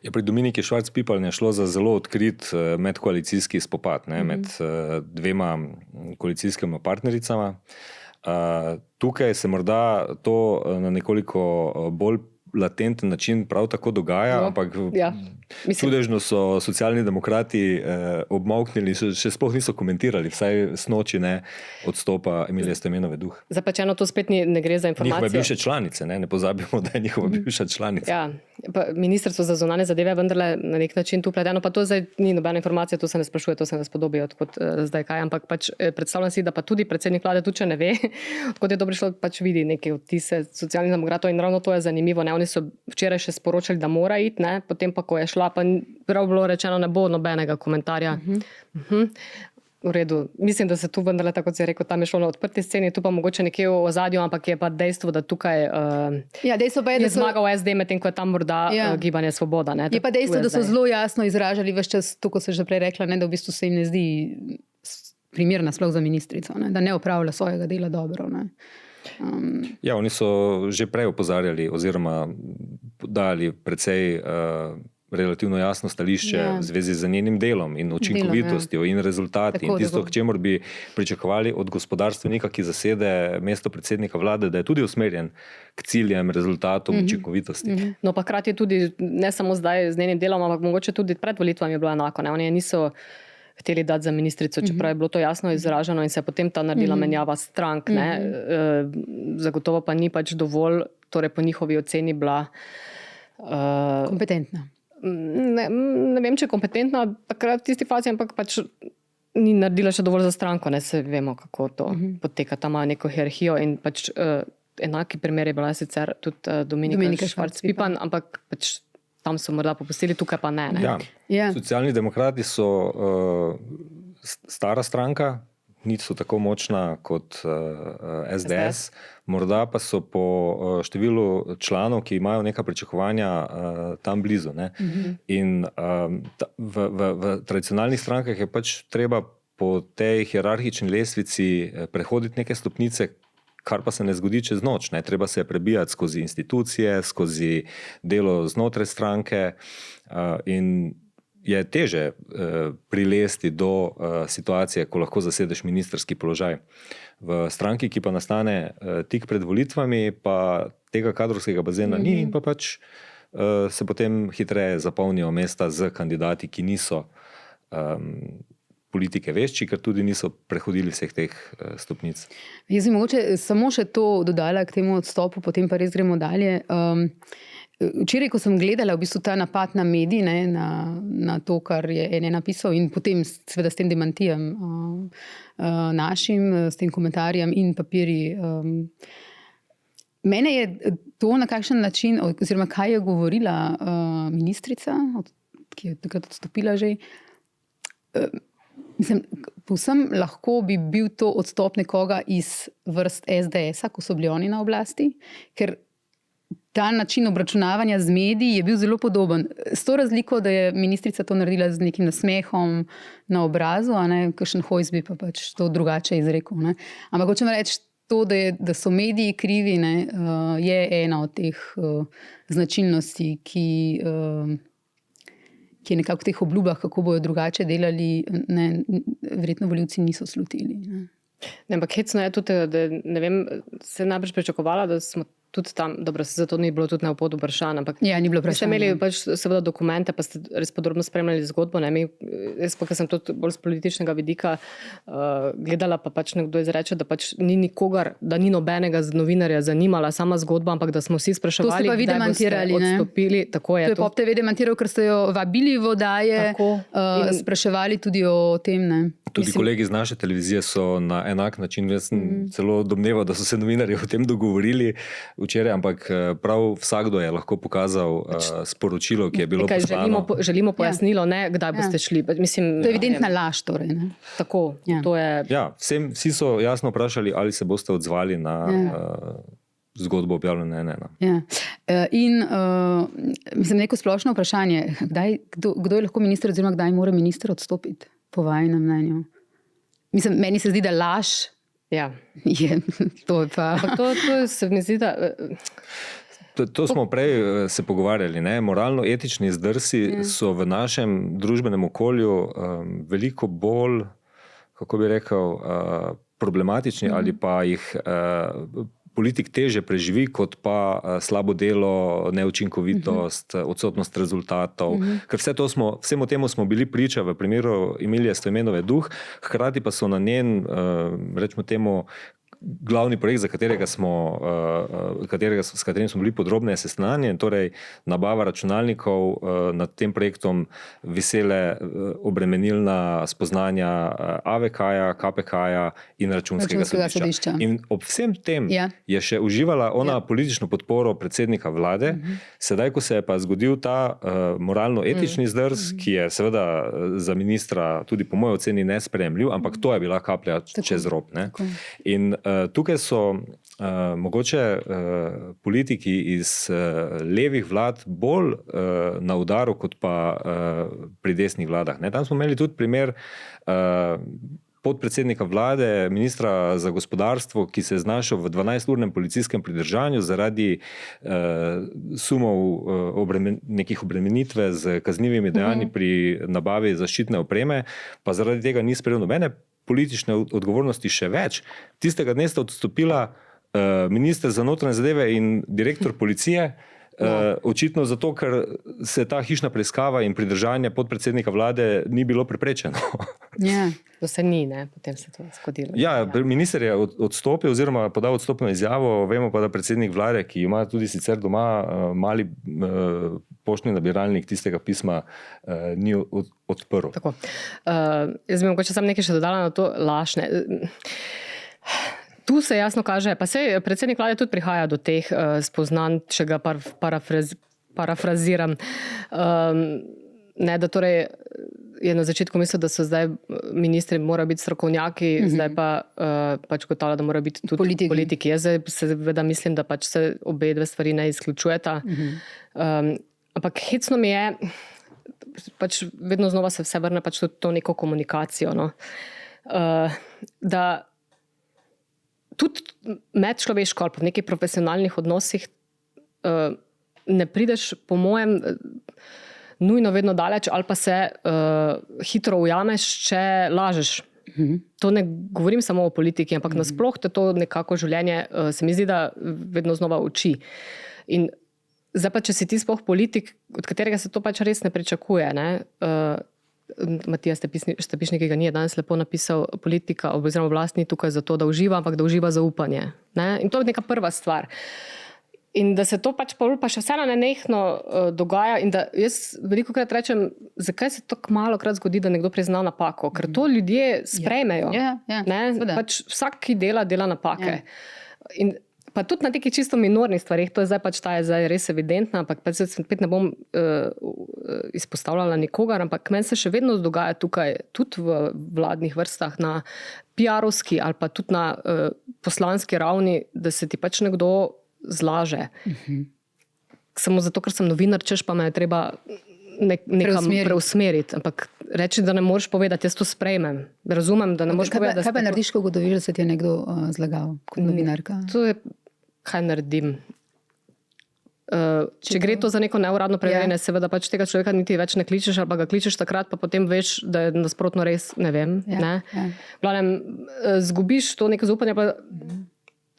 Pri Dominiki Švarc-Pipan je šlo za zelo odkrit medkoalicijski spopad med dvema koalicijskima partnericama. Tukaj se morda to na nekoliko bolj latenten način prav tako dogaja, ampak čudežno so socialni demokrati obmolknili, še sploh niso komentirali, vsaj snoči odstopa Emilije Stojmenove Duh. Zapačeno to spet ne gre za informacije. Njihove bivše članice, ne pozabimo, da je njihova bivša članica. Ja, pa Ministrstvo za zunanje zadeve je vendarle na nek način tu pleteno, pa to zdaj ni nobena informacija, to se ne sprašuje, to se ne spodobi, odkot zdaj kaj, ampak pač predstavljam si, da pa tudi predsednik vlade tudi če ne ve, odkot je dobro šlo, pač vidi neke odtise socialnih demokratov in ravno to je zanimivo, Oni so včeraj še sporočali, da mora iti, potem pa ko je šla, pa prav bilo rečeno, ne bo nobenega komentarja. V redu. Mislim, da se tu vendarle, tako kot si rekel, tam je šlo na odprti sceni, tu pa mogoče nekje v ozadju, ampak je pa dejstvo, da tukaj je zmagal SD, medtem ko je tam morda Gibanje Svoboda. Je pa dejstvo, da so zelo jasno izražali ves čas, to, ko se že prej rekla, da v bistvu se jim ne zdi primerna sploh za ministrico, da ne opravlja svojega dela dobro. Oni so že prej opozarjali oziroma dali precej relativno jasno stališče v zvezi z njenim delom in učinkovitostjo in rezultati in tisto, k čemur bi pričakovali od gospodarstvenika, ki zasede mesto predsednika vlade, da je tudi usmerjen k ciljem, rezultatom, učinkovitosti. No pa hkrati tudi, ne samo zdaj z njenim delom, ampak mogoče tudi pred volitvami je bilo enako. Oni niso hteli dati za ministrico, čeprav je bilo to jasno izraženo in se je potem ta naredila menjava strank. Zagotovo pa ni pač dovolj, torej po njihovi oceni bila kompetentna. Ne vem, če je kompetentna takrat v tisti fazi, ampak pač ni naredila še dovolj za stranko. Se vemo, kako to poteka. Tam ima neko hierarhijo in pač enaki primer je bila sicer tudi Dominika Švarc-Pipan, ampak pač tam so morda popustili, tukaj pa ne. Socialni demokrati so stara stranka, niso tako močna kot SDS. Morda pa so po številu članov, ki imajo neka pričakovanja tam blizu. In v tradicionalnih strankah je pač treba po tej hierarhični lestvici prehoditi neke stopnice, kar pa se ne zgodi čez noč. Treba se prebijati skozi institucije, skozi delo znotraj stranke in je teže prilesti do situacije, ko lahko zasedeš ministrski položaj. V stranki, ki pa nastane tik pred volitvami, pa tega kadrovskega bazena ni in pa pač se potem hitreje zapolnijo mesta z kandidati, ki niso politike vešči, ker tudi niso prehodili vseh teh stopnic. Jaz bi mogoče samo še to dodala k temu odstopu, potem pa res gremo dalje. Včeraj, ko sem gledala v bistvu ta napad na medij, na to, kar je ene napisal in potem seveda s tem demantijem našim, s tem komentarjem in papirji. Mene je to na kakšen način, oziroma kaj je govorila ministrica, ki je takrat odstopila že, mislim, povsem lahko bi bil to odstop nekoga iz vrst SDS-a, ko so bili oni na oblasti, ker ta način obračunavanja z mediji je bil zelo podoben. S to razliko, da je ministrica to naredila z nekim nasmehom na obrazu, kakšen Hojs bi pa pač to drugače izrekel. Ampak hočem reči, to, da so mediji krivi, je ena od teh značilnosti, ki je nekako v teh obljubah, kako bojo drugače delali, verjetno volivci niso slutili. Ampak hecno je tudi, da ne vem, se najbrž pričakovala, da smo tudi tam, dobro, zato ni bilo tudi na opodu vprašanj, ampak Ja, ni bilo vi ste vprašanja. imeli pač seveda dokumente, pa ste res podrobno spremljali zgodbo, ne, jaz pa, ker sem tudi bolj z političnega vidika gledala, pa pač nekdo izreče, da pač ni nikogar, da ni nobenega novinarja zanimala sama zgodba, ampak da smo vsi spraševali, To ste pa vi kdaj boste demantirali, ne? odstopili. Tako je. To je Pop TV demantiral, ker ste jo vabili v oddaje, Tako. spraševali tudi o tem, ne? Tudi kolegi z naše televizije so na enak način, jaz sem celo domneval, da so se novinarji o tem dogovorili včeraj, ampak prav vsakdo je lahko pokazal sporočilo, ki je bilo Nekaj poslano. želimo pojasnilo, ne, kdaj boste šli. Mislim, To je evidentna laž, torej. Ne? Tako, Ja. to je. Ja, vsi so jasno vprašali, ali se boste odzvali na zgodbo objavljeno na N1. Ja. In mislim, neko splošno vprašanje, kdo je lahko minister oziroma kdaj mora minister odstopiti, po vajinem mnenju? Mislim, meni se zdi, da laž Ja. je, to je pa... To se mi zdi, da. To smo prej se pogovarjali. Ne? Moralno-etični zdrsi so v našem družbenem okolju veliko bolj, kako bi rekel, problematični ali pa jih politik teže preživi, kot pa slabo delo, neučinkovitost, odsotnost rezultatov. Ker vsemu temu smo bili priča v primeru Emilije Stojmenove Duh, hkrati pa so na njen, rečemo temu, glavni projekt, s katerim smo bili podrobneje seznanjeni, torej nabava računalnikov, nad tem projektom visele obremenilna spoznanja AVK-ja, KPK-ja in računskega sodišča. In ob vsem tem je še uživala ona politično podporo predsednika vlade, sedaj, ko se je pa zgodil ta moralno-etični zdrs, ki je seveda za ministra tudi po moji oceni nesprejemljiv, ampak to je bila kaplja čez rob. Ne? In tukaj so mogoče politiki iz levih vlad bolj na udaru kot pa pri desnih vladah. Ne? Tam smo imeli tudi primer podpredsednika vlade, ministra za gospodarstvo, ki se je znašel v 12-urnem policijskem pridržanju zaradi sumov nekih obremenitve z kaznivimi dejanji pri nabavi zaščitne opreme, pa zaradi tega ni sprejel nobene politične odgovornosti. Še več. Tistega dne sta odstopila minister za notranje zadeve in direktor policije, očitno zato, ker se ta hišna preiskava in pridržanje podpredsednika vlade ni bilo preprečeno. Ja. To se ni, ne? Potem se to zgodilo. Ja, minister je odstopil oziroma podal odstopno izjavo, vemo pa, da predsednik vlade, ki ima tudi sicer doma mali poštni nabiralnik tistega pisma, ni odprl. Tako. Jaz bi mogoče samo nekaj še dodala na to lažne. Tu se jasno kaže, pa se predsednik vlade tudi prihaja do teh spoznanj, če ga parafraziram. Ne, da torej je na začetku mislil, da so zdaj ministri morajo biti strokovnjaki, zdaj pa pač gotavlja, da morajo biti tudi politiki. Jaz seveda mislim, da pač se obe dve stvari ne izključujeta. Ampak hecno mi je, pač vedno znova se vse vrne pač tudi to neko komunikacijo. No? Da tudi medčloveško ali pa v nekih profesionalnih odnosih ne prideš, po mojem, nujno vedno daleč ali pa se hitro ujameš, če lažeš. To ne govorim samo o politiki, ampak nasploh te to nekako življenje se mi zdi, da vedno znova uči. In zdaj pa, če si ti sploh politik, od katerega se to pač res ne pričakuje, ne? Matija Stepišnik, ki ga ni danes lepo napisal, politika oziroma oblast ni tukaj zato, da uživa, ampak da uživa zaupanje. Ne? In to je neka prva stvar. In da se to pač pa še vseeno nenehno dogaja in da jaz velikokrat rečem, zakaj se to malokrat zgodi, da nekdo prizna napako, ker to ljudje sprejmejo. Pač vsak, ki dela napake. In pa tudi na nekih čisto minornih stvarih, to je zdaj pač ta je zdaj res evidentna, ampak spet ne bom izpostavljala nikogar, ampak meni se še vedno dogaja tukaj, tudi v vladnih vrstah, na PR-ovski ali pa tudi na poslanski ravni, da se ti pač nekdo zlaže. Samo zato, ker sem novinar, češ pa me je treba nekam preusmeriti. Ampak reči, da ne moreš povedati, jaz to sprejmem. Razumem, da ne moreš povedati. Kaj pa narediš, ko ugotoviš, da se ti je nekdo zlagal kot novinarka? To je, kaj naredim. Če gre to za neko neuradno preverjanje, seveda pač tega človeka niti več ne kličeš, ali pa ga kličeš takrat, pa potem veš, da je nasprotno res, ne vem. Ne? Glavnem, zgubiš to neko zaupanje,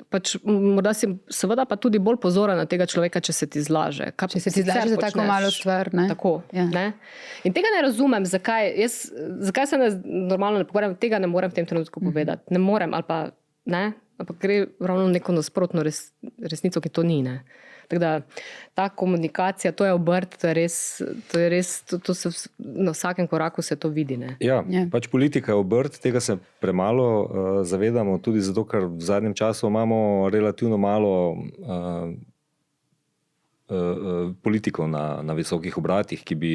pač morda si seveda pa tudi bolj pozoren na tega človeka, če se ti zlaže. Če se ti zlaže za tako malo stvar, ne? Tako, ne? In tega ne razumem, zakaj se normalno ne pogovarjam, tega ne morem v tem trenutku povedati. Ne morem, ali pa ne, ampak gre ravno neko nasprotno resnico, ki to ni, ne. Tako da ta komunikacija, to je obrt, to je res, to se na vsakem koraku se to vidi, ne. Ja, pač politika je obrt, tega se premalo zavedamo, tudi zato, ker v zadnjem času imamo relativno malo politikov na visokih obratih, ki bi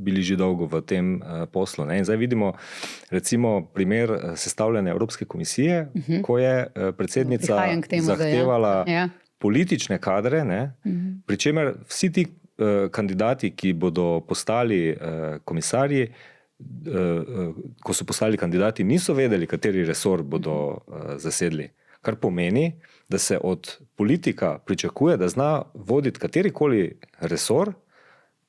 bili že dolgo v tem poslu. Ne? In zdaj vidimo recimo primer sestavljanja Evropske komisije, ko je predsednica zahtevala politične kadre, ne? Pri čemer vsi ti kandidati, ki bodo postali komisarji, ko so postali kandidati, niso vedeli, kateri resor bodo zasedli. Kar pomeni, da se od politika pričakuje, da zna voditi katerikoli resor,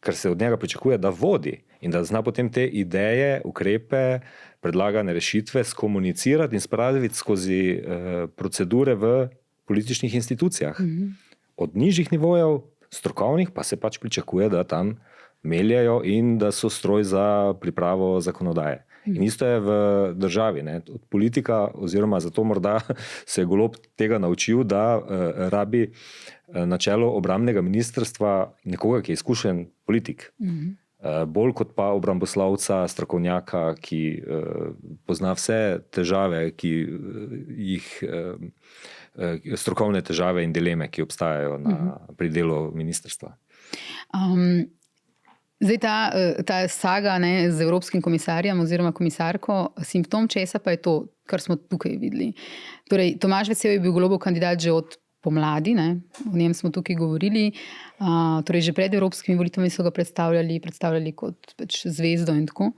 ker se od njega pričakuje, da vodi in da zna potem te ideje, ukrepe, predlagane rešitve skomunicirati in spraviti skozi procedure v političnih institucijah. Od nižjih nivojev, strokovnih, pa se pač pričakuje, da tam meljajo in da so stroj za pripravo zakonodaje. In isto je v državi. Ne? Od politika, oziroma zato morda se je Golob tega naučil, da rabi na čelo obrambnega ministrstva nekoga, ki je izkušen politik. Bolj kot pa obramboslovca, strokovnjaka, ki pozna vse težave, strokovne težave in dileme, ki obstajajo pri delu ministrstva. Zdaj ta saga, ne, z evropskim komisarjem oziroma komisarko, simptom česa pa je to, kar smo tukaj videli. Torej, Tomaž Vesel je bil Golobov kandidat že od pomladi, ne, o njem smo tukaj govorili. Torej, že pred evropskimi volitvami so ga predstavljali kot pač zvezdo in tako.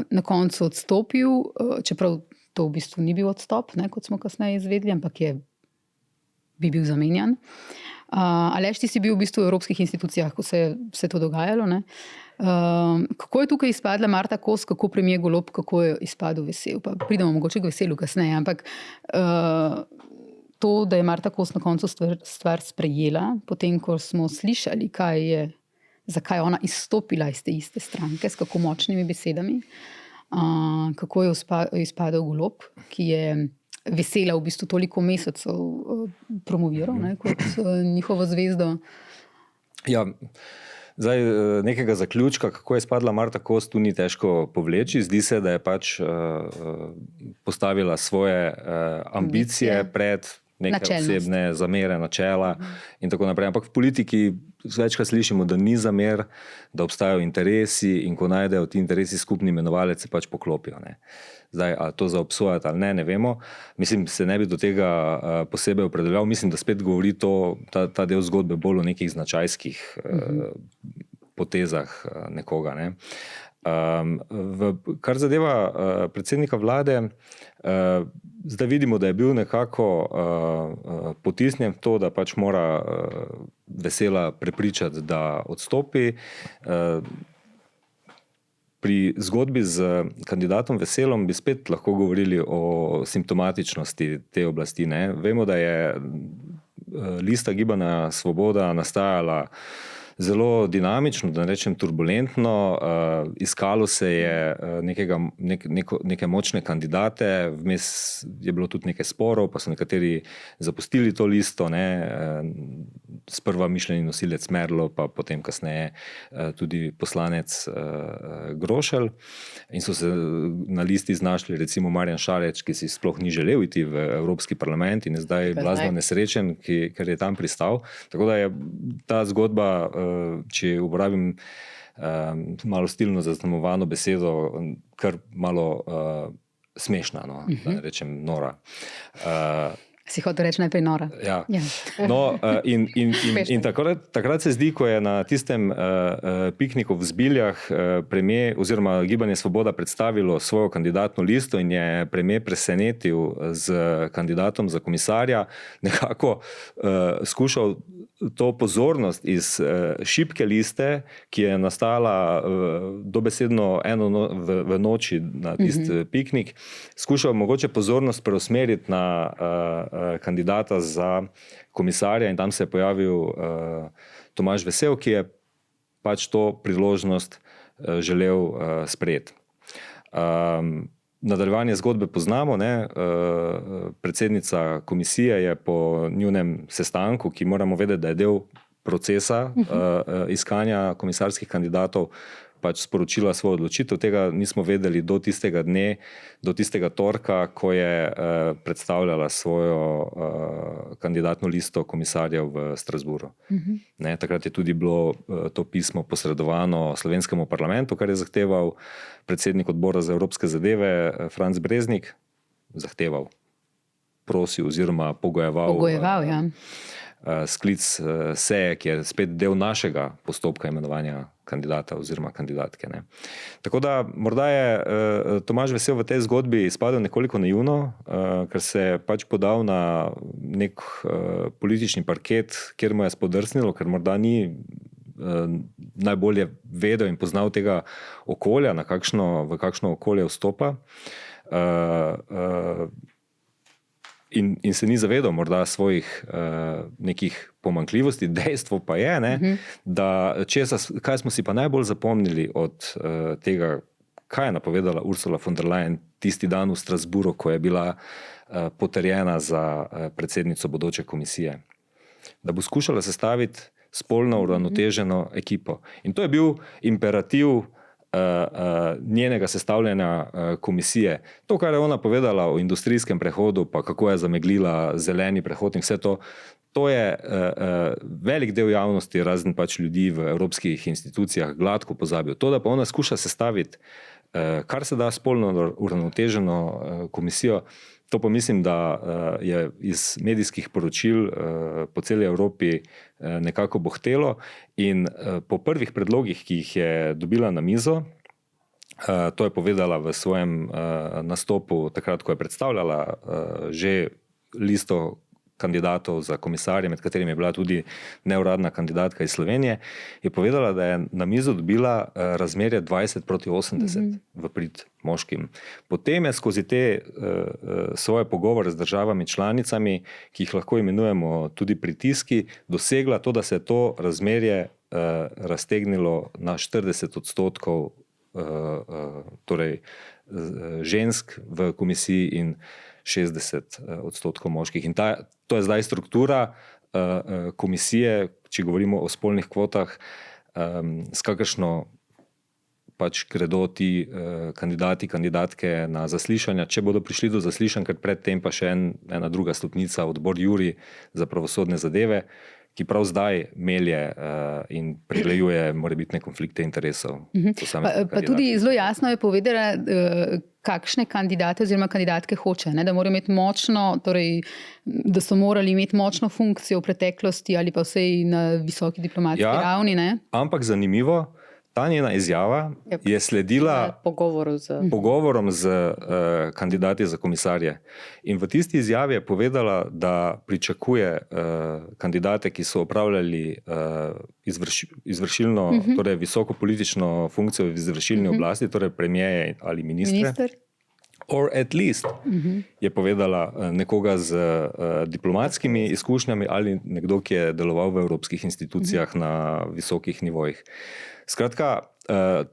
Na koncu odstopil, čeprav to v bistvu ni bil odstop, ne, kot smo kasneje izvedeli, ampak bi bil zamenjan. Aleš, ti si bil v bistvu v evropskih institucijah, ko se je vse to dogajalo. Ne? Kako je tukaj izpadla Marta Kos, kako premier Golob, kako je izpadel Vesel? Pa pridemo mogoče k Veselu kasneje, ampak to, da je Marta Kos na koncu stvar sprejela, potem, ko smo slišali, zakaj je ona izstopila iz te iste stranke, s kako močnimi besedami, kako je izpadel Golob, ki je Vesela v bistvu toliko mesecev promoviral, ne, kot njihovo zvezdo. Ja, zdaj nekega zaključka, kako je spadla Marta Kos, tu ni težko povleči. Zdi se, da je pač postavila svoje ambicije pred neke osebne zamere, načela in tako naprej. Ampak v politiki večkrat slišimo, da ni zamer, da obstajajo interesi in ko najdejo ti interesi skupni imenovalec, se pač poklopijo. Ne. Zdaj, ali to za obsojati ali ne vemo. Mislim, se ne bi do tega posebej opredeljal. Mislim, da spet govori ta del zgodbe bolj o nekih značajskih potezah nekoga. Ne. Kar zadeva predsednika vlade, zdaj vidimo, da je bil nekako potisnjen v to, da pač mora Vesela prepričati, da odstopi. Pri zgodbi z kandidatom Veselom bi spet lahko govorili o simptomatičnosti te oblasti. Ne? Vemo, da je lista Gibanja Svoboda nastajala zelo dinamično, da ne rečem turbulentno. Iskalo se je neke močne kandidate, vmes je bilo tudi nekaj sporov, pa so nekateri zapustili to listo, ne? Sprva mišljeni nosilec Merlo, pa potem kasneje tudi poslanec Grošelj. In so se na listi znašli recimo Marjan Šarec, ki si sploh ni želel iti v Evropski parlament in je zdaj blazno nesrečen, ker je tam pristal. Tako da je ta zgodba, če uporabim malo stilno zaznamovano besedo, kar malo smešna, no, da ne rečem nora. Si hotel reči najprej nora. Ja. No, in takrat se zdi, ko je na tistem pikniku v Zbiljah premier oziroma Gibanje Svoboda predstavilo svojo kandidatno listo in je premier presenetil z kandidatom za komisarja, nekako skušal to pozornost iz šibke liste, ki je nastala dobesedno v noči na tisti piknik, skušal mogoče pozornost preusmeriti na kandidata za komisarja in tam se je pojavil Tomaž Vesel, ki je pač to priložnost želel sprejeti. Nadaljevanje zgodbe poznamo, ne? Predsednica komisije je po njunem sestanku, ki moramo vedeti, da je del procesa iskanja komisarskih kandidatov, pač sporočila svojo odločitev. Tega nismo vedeli do tistega dne, do tistega torka, ko je predstavljala svojo kandidatno listo komisarjev v Strasbourgu. Ne, takrat je tudi bilo to pismo posredovano slovenskemu parlamentu, kar je zahteval predsednik odbora za evropske zadeve Franc Breznik. Zahteval, prosil oziroma pogojeval ja. Sklic seje, ki je spet del našega postopka imenovanja kandidata oziroma kandidatke. Ne. Tako da morda je Tomaž Vesel v tej zgodbi izpadel nekoliko naivno, ker se je pač podal na nek politični parket, kjer mu je spodrsnilo, ker morda ni najbolje vedel in poznal tega okolja, v kakšno okolje vstopa. In se ni zavedal morda svojih nekih pomanjkljivosti. Dejstvo pa je, ne, da kaj smo si pa najbolj zapomnili od tega, kaj je napovedala Ursula von der Leyen tisti dan v Strasbourgu, ko je bila potrjena za predsednico bodoče komisije. Da bo skušala sestaviti spolno uravnoteženo ekipo. In to je bil imperativ njenega sestavljanja komisije. To, kar je ona povedala o industrijskem prehodu, pa kako je zameglila zeleni prehod in vse to, to je velik del javnosti, razen pač ljudi v evropskih institucijah, gladko pozabil. To, da pa ona skuša sestaviti kar se da spolno uravnoteženo komisijo, to pa mislim, da je iz medijskih poročil po celi Evropi nekako bohtelo in po prvih predlogih, ki jih je dobila na mizo, to je povedala v svojem nastopu takrat, ko je predstavljala že listo kandidatov za komisarje, med katerimi je bila tudi neuradna kandidatka iz Slovenije, je povedala, da je na mizo dobila razmerje 20:80 v prid moškim. Potem je skozi te svoje pogovore z državami članicami, ki jih lahko imenujemo tudi pritiski, dosegla to, da se je to razmerje raztegnilo na 40%, torej žensk v komisiji in 60% moških. In to je zdaj struktura komisije, če govorimo o spolnih kvotah, s kakršno pač gredo ti kandidati, kandidatke na zaslišanja, če bodo prišli do zaslišanj, ker predtem pa še ena druga stopnica, odbor Juri za pravosodne zadeve, ki prav zdaj melje in pregleduje morebitne konflikte interesov. Pa tudi zelo jasno je povedala, kakšne kandidate oziroma kandidatke hoče, ne? Da morajo imeti močno, torej, da so morali imeti močno funkcijo v preteklosti ali pa vsej na visoki diplomatski ravni. Ne? Ampak zanimivo, ta njena izjava je sledila pogovorom z kandidati za komisarje. In v tisti izjavi je povedala, da pričakuje kandidate, ki so opravljali izvršilno, torej visoko politično funkcijo v izvršilni oblasti, torej premijeje ali ministre. Or at least, je povedala, nekoga z diplomatskimi izkušnjami ali nekdo, ki je deloval v evropskih institucijah na visokih nivojih. Skratka,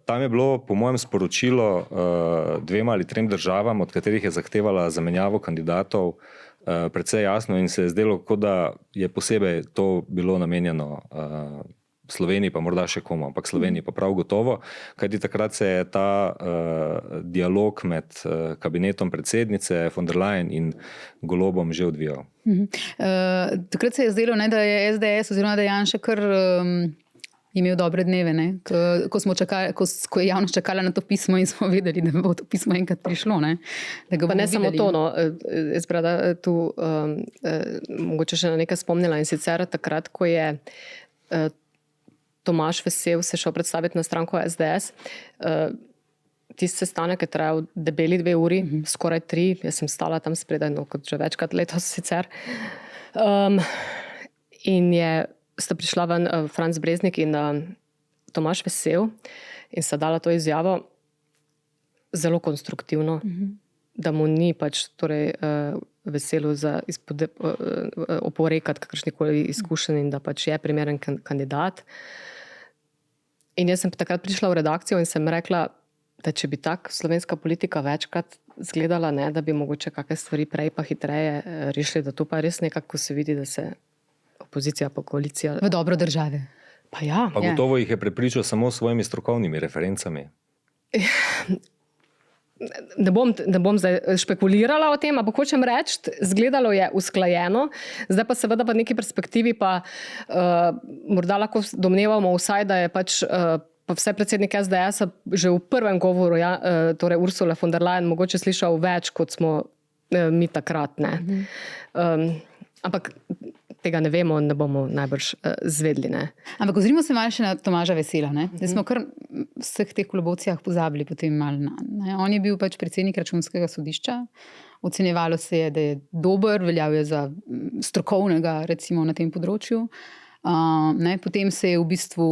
tam je bilo po mojem sporočilo 2 ali 3 državam, od katerih je zahtevala zamenjavo kandidatov, precej jasno in se je zdelo, kot da je posebej to bilo namenjeno Sloveniji, pa morda še komu, ampak Sloveniji pa prav gotovo, kajti takrat se je ta dialog med kabinetom predsednice von der Leyen in Golobom že odvijal. Takrat se je zdelo, ne, da je SDS oziroma da je Janša kar imel dobre dneve, ne? Ko je javnost čakala na to pismo in smo vedeli, da bo to pismo enkrat prišlo. Ne, pa ne samo to, no. Jaz bi rada tu mogoče še na nekaj spomnila, in sicer takrat, ko je Tomaž Vesel se šel predstaviti na stranko SDS, tisti sestanek je trajal debeli 2 uri, skoraj 3, jaz sem stala tam spredaj, no, kot že večkrat letos sicer. In je sta prišla ven Franc Breznik in Tomaž Vesel in sta dala to izjavo zelo konstruktivno, da mu ni pač torej Veselu za oporekati kakršnikoli izkušenj in da pač je primeren kandidat. In jaz sem takrat prišla v redakcijo in sem rekla, da če bi tak slovenska politika večkrat zgledala, ne, da bi mogoče kakšne stvari prej pa hitreje rešili, da to pa res nekako se vidi, da se opozicija pa koalicija... V dobro države. Pa ja. Pa gotovo jih je prepričal samo s svojimi strokovnimi referencami. Ne bom zdaj špekulirala o tem, ampak hočem reči, zgledalo je usklajeno, zdaj pa seveda v neki perspektivi pa morda lahko domnevamo vsaj, da je pač pa vse predsednik SDS že v prvem govoru, torej Ursula von der Leyen, mogoče slišal več, kot smo mi takrat. Ne. Ampak tega ne vemo, ne bomo najbrž zvedli. Ne. Ampak ozrimo se malo še na Tomaža Vesela. Zdaj smo kar v vseh teh kolobocijah pozabili potem malo na. On je bil pač predsednik Računskega sodišča, ocenjevalo se je, da je dober, veljal je za strokovnega recimo na tem področju. Potem se je v bistvu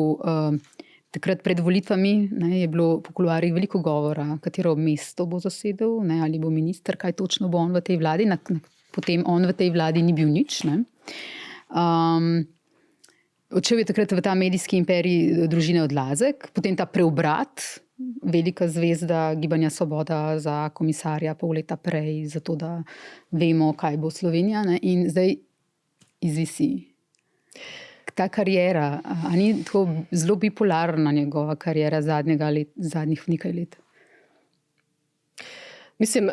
takrat pred volitvami je bilo po kuloarjih veliko govora, katero mesto bo zasedel, ali bo minister, kaj točno bo on v tej vladi. Potem on v tej vladi ni bil nič. Odšel je takrat v ta medijski imperij družine Odlazek, potem ta preobrat, velika zvezda Gibanja Svoboda za komisarja pol leta prej, zato da vemo, kaj bo Slovenija. In zdaj izvisi. Ta karijera, a ni tako zelo bipolarna njegova karijera zadnjih nekaj let? Mislim,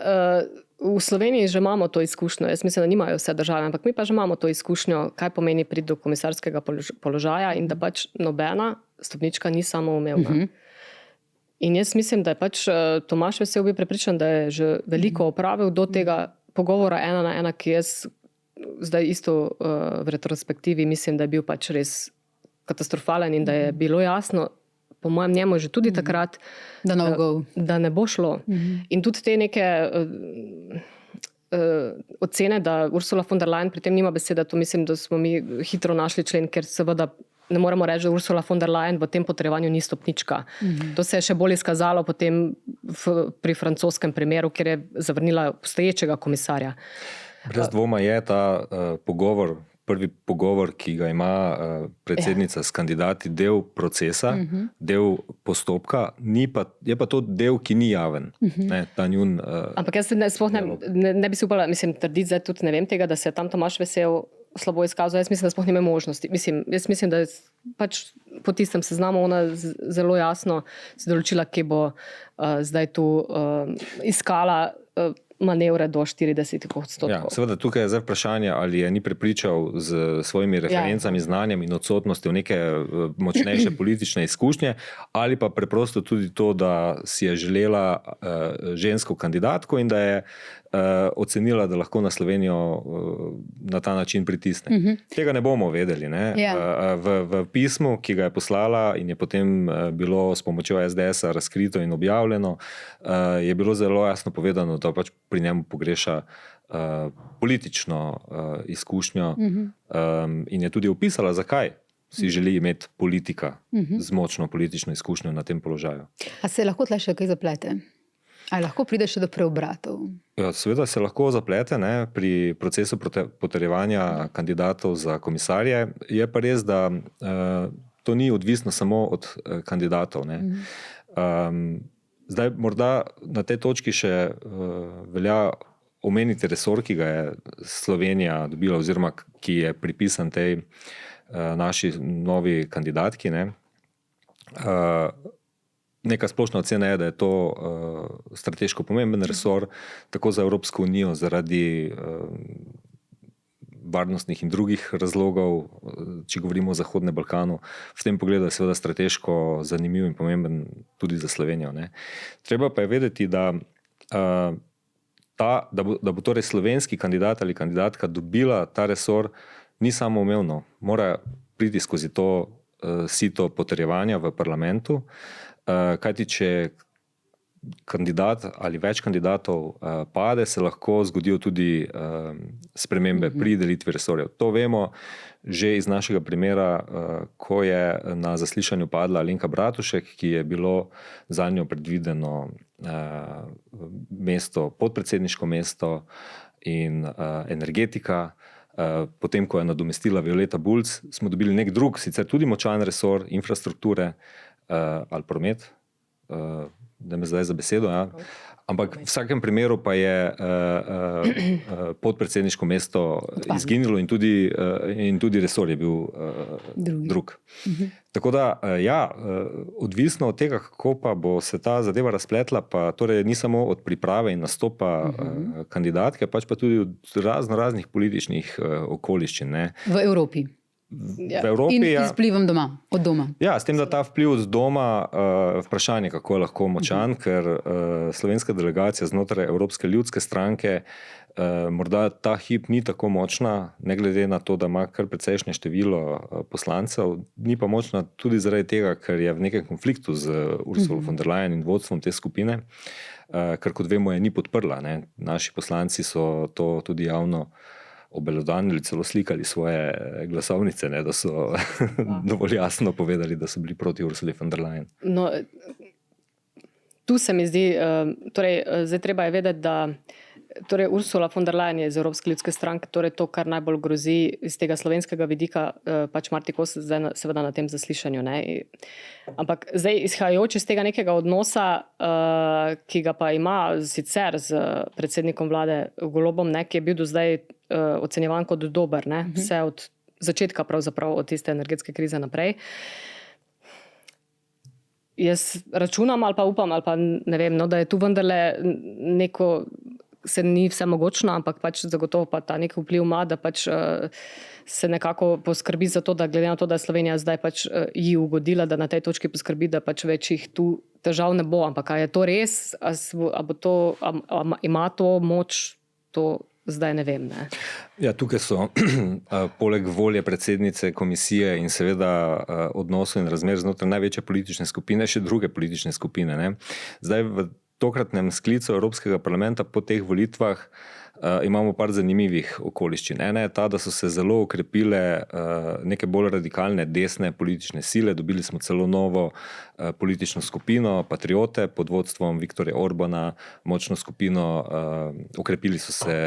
v Sloveniji že imamo to izkušnjo. Jaz mislim, da nimajo vse države, ampak mi pa že imamo to izkušnjo, kaj pomeni priti do komisarskega položaja in da pač nobena stopnička ni samoumevna. In jaz mislim, da je pač Tomaž Vesel bil prepričan, da je že veliko opravil do tega pogovora 1 na 1, ki jaz zdaj isto v retrospektivi mislim, da je bil pač res katastrofalen in da je bilo jasno, po mojem njemu že tudi takrat, da ne bo šlo. In tudi te neke ocene, da Ursula von der Leyen pri tem nima besede, to mislim, da smo mi hitro našli člen, ker seveda ne moremo reči, da Ursula von der Leyen v tem potrjevanju ni stopnička. To se je še bolj izkazalo potem pri francoskem primeru, kjer je zavrnila postoječega komisarja. Brez dvoma je ta pogovor, prvi pogovor, ki ga ima predsednica s kandidati, del procesa, del postopka, je pa to del, ki ni javen. Ta njun, ampak jaz ne bi si upala, trditi zdaj tudi, ne vem tega, da se je tam Tomaž Vesel slabo izkazal. Jaz mislim, da sploh nima možnosti. Jaz mislim, da je pač po tistem seznamu ona zelo jasno se določila, kje bo zdaj tu iskala manevre do 40%. Ja, seveda tukaj je zdaj vprašanje, ali je ni prepričal z svojimi referencami, znanjem in odsotnostjo neke močnejše politične izkušnje, ali pa preprosto tudi to, da si je želela žensko kandidatko in da je ocenila, da lahko na Slovenijo na ta način pritisne. Tega ne bomo vedeli. Ne? V pismu, ki ga je poslala in je potem bilo s pomočjo SDS-a razkrito in objavljeno, je bilo zelo jasno povedano, da pač pri njemu pogreša politično izkušnjo in je tudi opisala, zakaj si želi imeti politika z močno politično izkušnjo na tem položaju. A se lahko tle še kaj zaplete? Ali lahko pride še do preobratov? Ja, seveda se lahko zaplete pri procesu potrjevanja kandidatov za komisarje. Je pa res, da to ni odvisno samo od kandidatov. Zdaj morda na tej točki še velja omeniti resor, ki ga je Slovenija dobila oziroma ki je pripisan tej naši novi kandidatki. Neka splošna ocena je, da je to strateško pomemben resor, tako za Evropsko unijo zaradi varnostnih in drugih razlogov, če govorimo o Zahodnem Balkanu. V tem pogledu je seveda strateško zanimiv in pomemben tudi za Slovenijo. Treba pa je vedeti, da bo torej slovenski kandidat ali kandidatka dobila ta resor, ni samoumevno. Mora priti skozi to sito potrjevanja v parlamentu. Kajti, če kandidat ali več kandidatov pade, se lahko zgodijo tudi spremembe pri delitvi resorjev. To vemo že iz našega primera, ko je na zaslišanju padla Alenka Bratušek, ki je bilo za njo predvideno mesto, podpredsedniško mesto in energetika. Potem, ko je nadomestila Violeta Bulc, smo dobili nek drug, sicer tudi močan resor infrastrukture ali promet, da me zdaj za besedo, ja. Ampak v vsakem primeru pa je podpredsedniško mesto izginilo in tudi resor je bil drug. Tako da, ja, odvisno od tega, kako pa bo se ta zadeva razpletla, pa torej ni samo od priprave in nastopa kandidatke, pač pa tudi od raznih političnih okoliščin. Ne. V Evropi. V Evropi, in z vplivom od doma. Ja, s tem, da ta vpliv od doma, vprašanje, kako je lahko močan, ker slovenska delegacija znotraj Evropske ljudske stranke morda ta hip ni tako močna, ne glede na to, da ima kar precejšnje število poslancev, ni pa močna tudi zaradi tega, ker je v nekem konfliktu z Ursulo von der Leyen in vodstvom te skupine, ker kot vemo je ni podprla. Ne. Naši poslanci so to tudi javno obelodanili, celo slikali svoje glasovnice, ne, da so dovolj jasno povedali, da so bili proti Ursuli von der Leyen. No, tu se mi zdi, torej, zdaj treba je vedeti, da torej Ursula von der Leyen je iz Evropske ljudske stranke, torej to, kar najbolj grozi iz tega slovenskega vidika, pač Marti Kos zdaj seveda na tem zaslišanju. Ne. Ampak zdaj izhajajoč iz tega nekega odnosa, ki ga pa ima sicer z predsednikom vlade Golobom, ne, ki je bil do zdaj ocenjevan kot dober, ne, vse od začetka pravzaprav od tiste energetske krize naprej. Jaz računam ali pa upam, ali pa ne vem, no, da je tu vendarle neko, se ni vse mogočno, ampak pač zagotovo pa ta nek vpliv ima, da pač se nekako poskrbi za to, da glede na to, da je Slovenija zdaj pač ji ugodila, da na tej točki poskrbi, da pač večjih tu težav ne bo. Ampak a je to res, a ima to moč, to zdaj ne vem. Ne. Ja, tukaj so poleg volje predsednice komisije in seveda odnosov in razmer znotraj največje politične skupine, še druge politične skupine. Ne. Zdaj v tokratnem sklicu Evropskega parlamenta po teh volitvah imamo par zanimivih okoliščin. Ena je ta, da so se zelo okrepile neke bolj radikalne desne politične sile. Dobili smo celo novo politično skupino, Patriote, pod vodstvom Viktorja Orbana, močno skupino, okrepili so se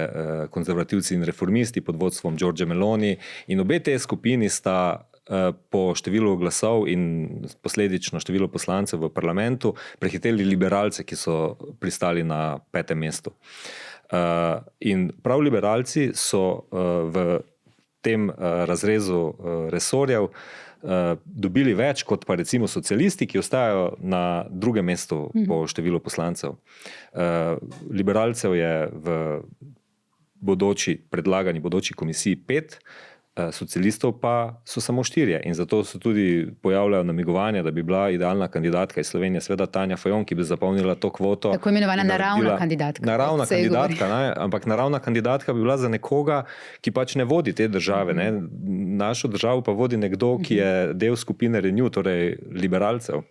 konzervativci in reformisti pod vodstvom Giorgia Meloni in obe te skupini sta po številu glasov in posledično število poslancev v parlamentu prehiteli liberalce, ki so pristali na 5. mestu. In prav liberalci so v tem razrezu resorjev dobili več kot pa recimo socialisti, ki ostajajo na 2. mestu po številu poslancev. Liberalcev je v predlagani bodoči komisiji 5, socialistov pa so samo 4 in zato se tudi pojavljajo namigovanja, da bi bila idealna kandidatka iz Slovenije seveda Tanja Fajon, ki bi zapolnila to kvoto. Tako imenovana naravna kandidatka. Naravna kandidatka, ne? Ampak naravna kandidatka bi bila za nekoga, ki pač ne vodi te države. Ne? Našo državo pa vodi nekdo, ki je del skupine Renew, torej liberalcev.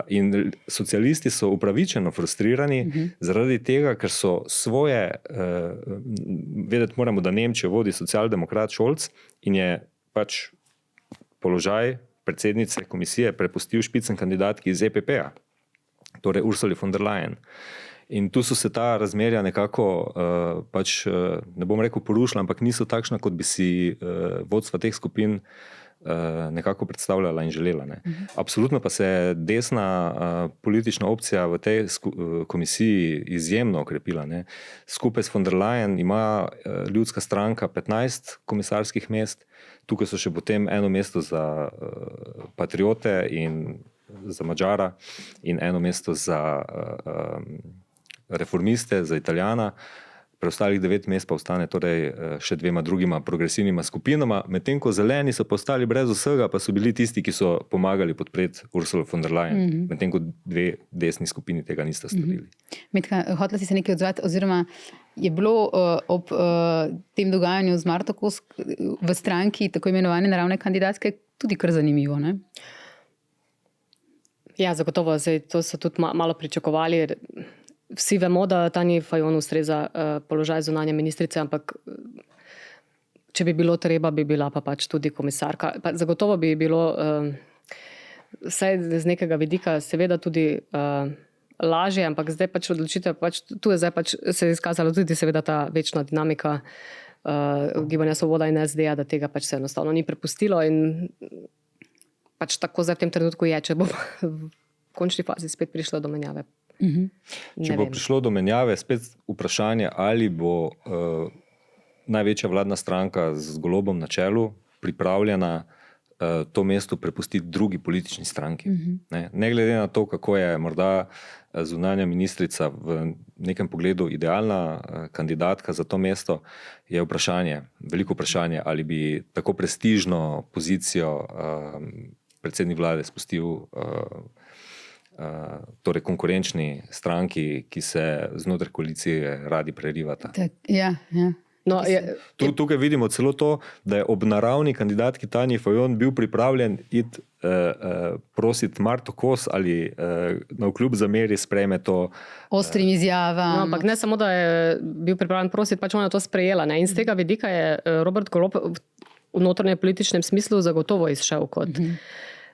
In socialisti so upravičeno frustrirani zaradi tega, ker so svoje, vedeti moramo, da Nemčijo vodi socialdemokrat Scholz in je pač položaj predsednice komisije prepustil špicen kandidatki iz EPP-a, torej Ursuli von der Leyen. In tu so se ta razmerja nekako, pač, ne bom rekel porušila, ampak niso takšna, kot bi si vodstva teh skupin nekako predstavljala in želela. Ne. Absolutno pa se je desna politična opcija v tej komisiji izjemno okrepila. Ne. Skupaj s von der Leyen ima ljudska stranka 15 komisarskih mest, tukaj so še potem 1 mesto za Patriote in za Mađara in 1 mesto za reformiste, za Italijana. Preostalih 9 mest pa ostane torej še 2 drugima progresivnima skupinama, medtem ko zeleni so postali brez vsega, pa so bili tisti, ki so pomagali podpreti Ursulo von der Leyen, medtem ko 2 desni skupini tega nista storili. Metka, hotela si se nekaj odzvati, oziroma je bilo ob tem dogajanju z Marto Kos v stranki tako imenovane naravne kandidatke tudi kar zanimivo, ne? Ja, zagotovo. Zdaj, to so tudi malo pričakovali. Vsi vemo, da Tanji Fajon ustreza položaj zunanje ministrice, ampak če bi bilo treba, bi bila pa pač tudi komisarka. Pa zagotovo bi bilo vsaj z nekega vidika seveda tudi lažje, ampak zdaj pač odločitev, pač, tu je zdaj pač se je izkazala tudi seveda ta večna dinamika Gibanja Svoboda in SD-ja, da tega pač se enostavno ni prepustilo in pač tako zdaj v tem trenutku je, če bo v končni fazi spet prišlo do menjave. Če bo prišlo do menjave, spet vprašanje, ali bo največja vladna stranka z Golobom na čelu pripravljena to mesto prepustiti drugi politični stranki. Ne glede na to, kako je morda zunanja ministrica v nekem pogledu idealna kandidatka za to mesto, je vprašanje, veliko vprašanje, ali bi tako prestižno pozicijo predsednik vlade spustil torej konkurenčni stranki, ki se znotraj koalicije radi prerivata. Ja. No, Tukaj vidimo celo to, da je ob naravni kandidatki Tanji Fajon bil pripravljen iti prositi Marto Kos ali navkljub zameri sprejme to. Ostrim izjavam. No, ampak ne samo, da je bil pripravljen prositi, pač ona to sprejela. Ne? In z tega vidika je Robert Golob v notranjem političnem smislu zagotovo izšel kot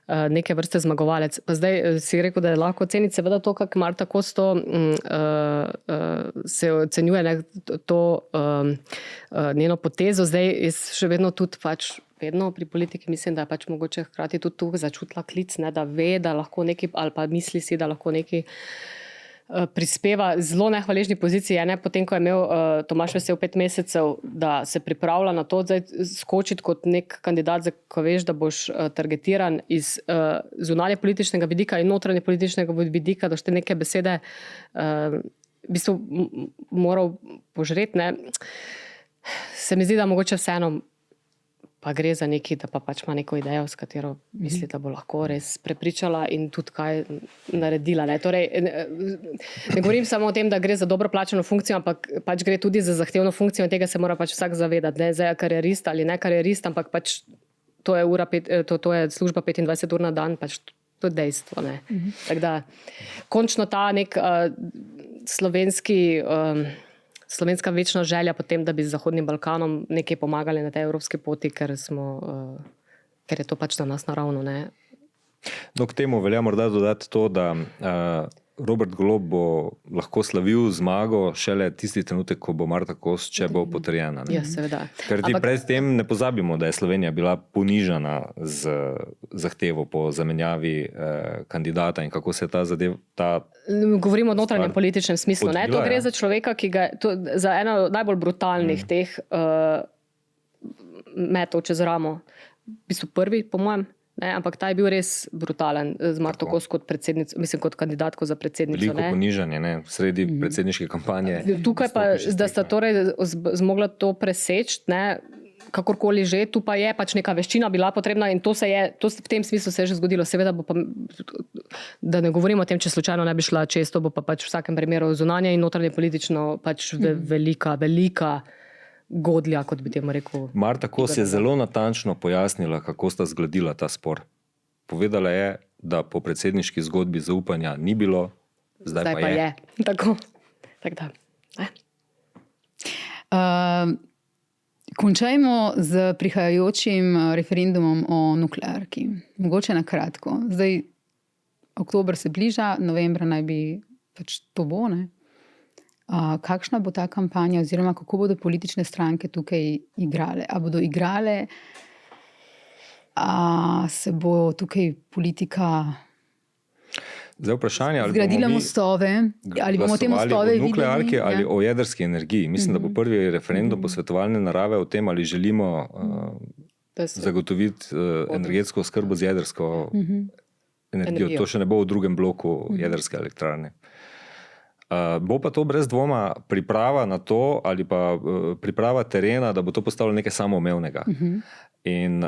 neke vrste zmagovalec. Pa zdaj si rekel, da je lahko oceniti seveda to, kako Marta Kos to se ocenjuje, to njeno potezo. Zdaj jaz še vedno tudi pač vedno pri politiki mislim, da je pač mogoče hkrati tudi tu začutila klic, ne, da ve, da lahko neki, ali pa misli si, da lahko neki prispeva zelo nehvaležni poziciji, ne, potem, ko je imel Tomaž Vesel 5 mesecev, da se pripravlja na to, zdaj skočiti kot nek kandidat, ko veš, da boš targetiran iz zunanje političnega vidika in notranje političnega vidika, da te neke besede v bistvu moral požreti. Ne. Se mi zdi, da mogoče vseeno pa gre za neki, da pa pač ima neko idejo, s katero misli, da bo lahko res prepričala in tudi kaj naredila. Ne. Torej, ne govorim samo o tem, da gre za dobro plačeno funkcijo, ampak pač gre tudi za zahtevno funkcijo in tega se mora pač vsak zavedati. Ne zdaj karierist ali ne karierist, ampak pač to je služba 25 ur na dan, pač to je dejstvo. Ne. Tako da končno ta nek slovenska večna želja potem, da bi z Zahodnim Balkanom nekaj pomagali na tej evropski poti, ker je to pač za nas naravno. Ne? No, k temu velja morda dodati to, da Robert Golob bo lahko slavil zmago šele tisti trenutek, ko bo Marta Kos, če bo potrjena. Ja, seveda. Ker pred tem ne pozabimo, da je Slovenija bila ponižana z zahtevo po zamenjavi kandidata in kako se ta zadeva. Govorimo o notranjem političnem smislu. Ne? To gre za človeka, ki ga za eno najbolj brutalnih teh metov čez ramo. V bistvu prvi, po mojem. Ne, ampak ta je bil res brutalen z Marto Kos kot predsednico, mislim kot kandidatko za predsednico. Veliko ponižanje, ne, sredi predsedniške kampanje. Tukaj pa, da sta torej zmogla to preseči, ne, kakorkoli že, tu pa je pač neka veščina bila potrebna in to v tem smislu se je že zgodilo. Seveda bo pa, da ne govorimo o tem, če slučajno ne bi šla često, bo pa pač v vsakem primeru zunanje in notranje politično pač velika godlja, kot bi temu rekel. Marta Kos je zelo natančno pojasnila, kako sta zgladila ta spor. Povedala je, da po predsedniški zgodbi zaupanja ni bilo, zdaj pa je. Tako da. Končajmo z prihajajočim referendumom o nuklearki. Mogoče na kratko. Zdaj, oktober se bliža, novembra naj bi pač to bo, ne? Kakšna bo ta kampanja oziroma kako bodo politične stranke tukaj igrale? A bodo igrale? Se bo tukaj politika zgradila mostove? Ali bomo te mostove videli? O nuklearki ali o jedrski energiji? Mislim, da bo prvi referendum posvetovalne narave o tem, ali želimo zagotoviti energetsko oskrbo z jedrsko energijo. To še ne bo v drugem bloku jedrske elektrarne. Bo pa to brez dvoma priprava na to ali pa priprava terena, da bo to postalo nekaj samoumevnega. In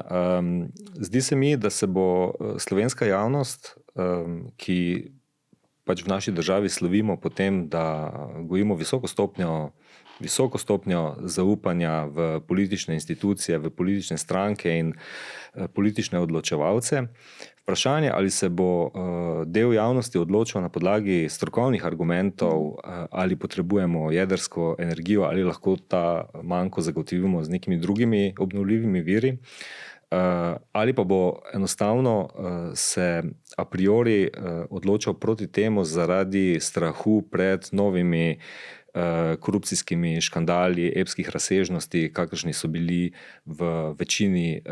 zdi se mi, da se bo slovenska javnost, ki pač v naši državi slovimo po tem, da gojimo visoko stopnjo visoko stopnjo zaupanja v politične institucije, v politične stranke in politične odločevalce. Vprašanje, ali se bo del javnosti odločil na podlagi strokovnih argumentov, ali potrebujemo jedrsko energijo, ali lahko ta manko zagotovimo z nekimi drugimi obnovljivimi viri, ali pa bo enostavno se a priori odločil proti temu zaradi strahu pred novimi korupcijskimi škandali epskih razsežnosti, kakršni so bili v večini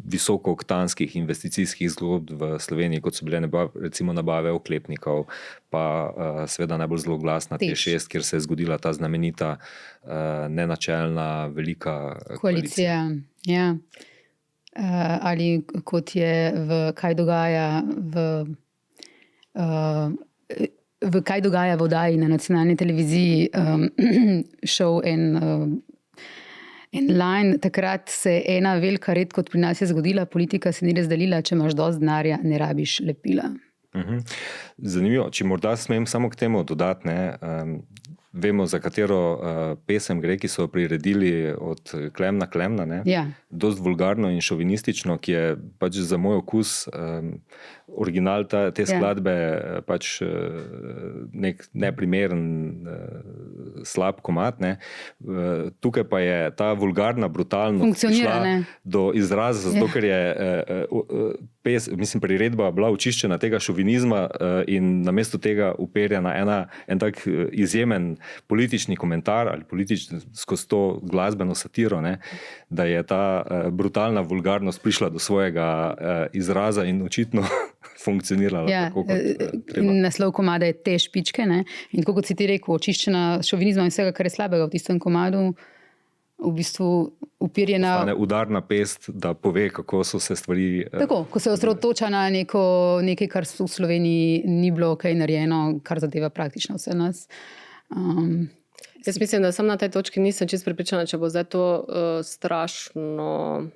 visokooktanskih investicijskih zgodb v Sloveniji, kot so bile recimo nabave oklepnikov, pa seveda najbolj zloglasna T6, kjer se je zgodila ta znamenita nenačelna velika koalicija. Ja. Ali kot je v Kaj dogaja v Kaj dogaja v oddaji na nacionalni televiziji šel en line, takrat se ena velika red, kot pri nas je zgodila, politika se ni razdelila, če imaš dosti denarja, ne rabiš lepila. Zanimivo, če morda smem samo k temu dodati, vemo, za katero pesem gre, ki so priredili od Klemna Klemna, ne? Ja. Dost vulgarno in šovinistično, ki je pač za moj okus original te skladbe pač nek neprimeren slab komad, ne? Tukaj pa je ta vulgarna brutalnost šla do izraza, zato ker je priredba bila očiščena tega šovinizma in namesto tega uperjena en tak izjemen politični komentar ali skozi to glasbeno satiro, ne, da je ta brutalna vulgarnost prišla do svojega izraza in očitno funkcionirala tako, kot treba. Naslov komada je Te špičke, ne? In tako kot si ti rekel, očiščena šovinizma in vsega, kar je slabega v tistem komadu, v bistvu upirjena... Ostane udarna pest, da pove, kako so se stvari... Tako, ko se osredotoča na nekaj, kar v Sloveniji ni bilo kaj narejeno, kar zadeva praktično vse nas. Jaz mislim, da sem na tej točki nisem čisto prepričana, če bo zdaj to strašno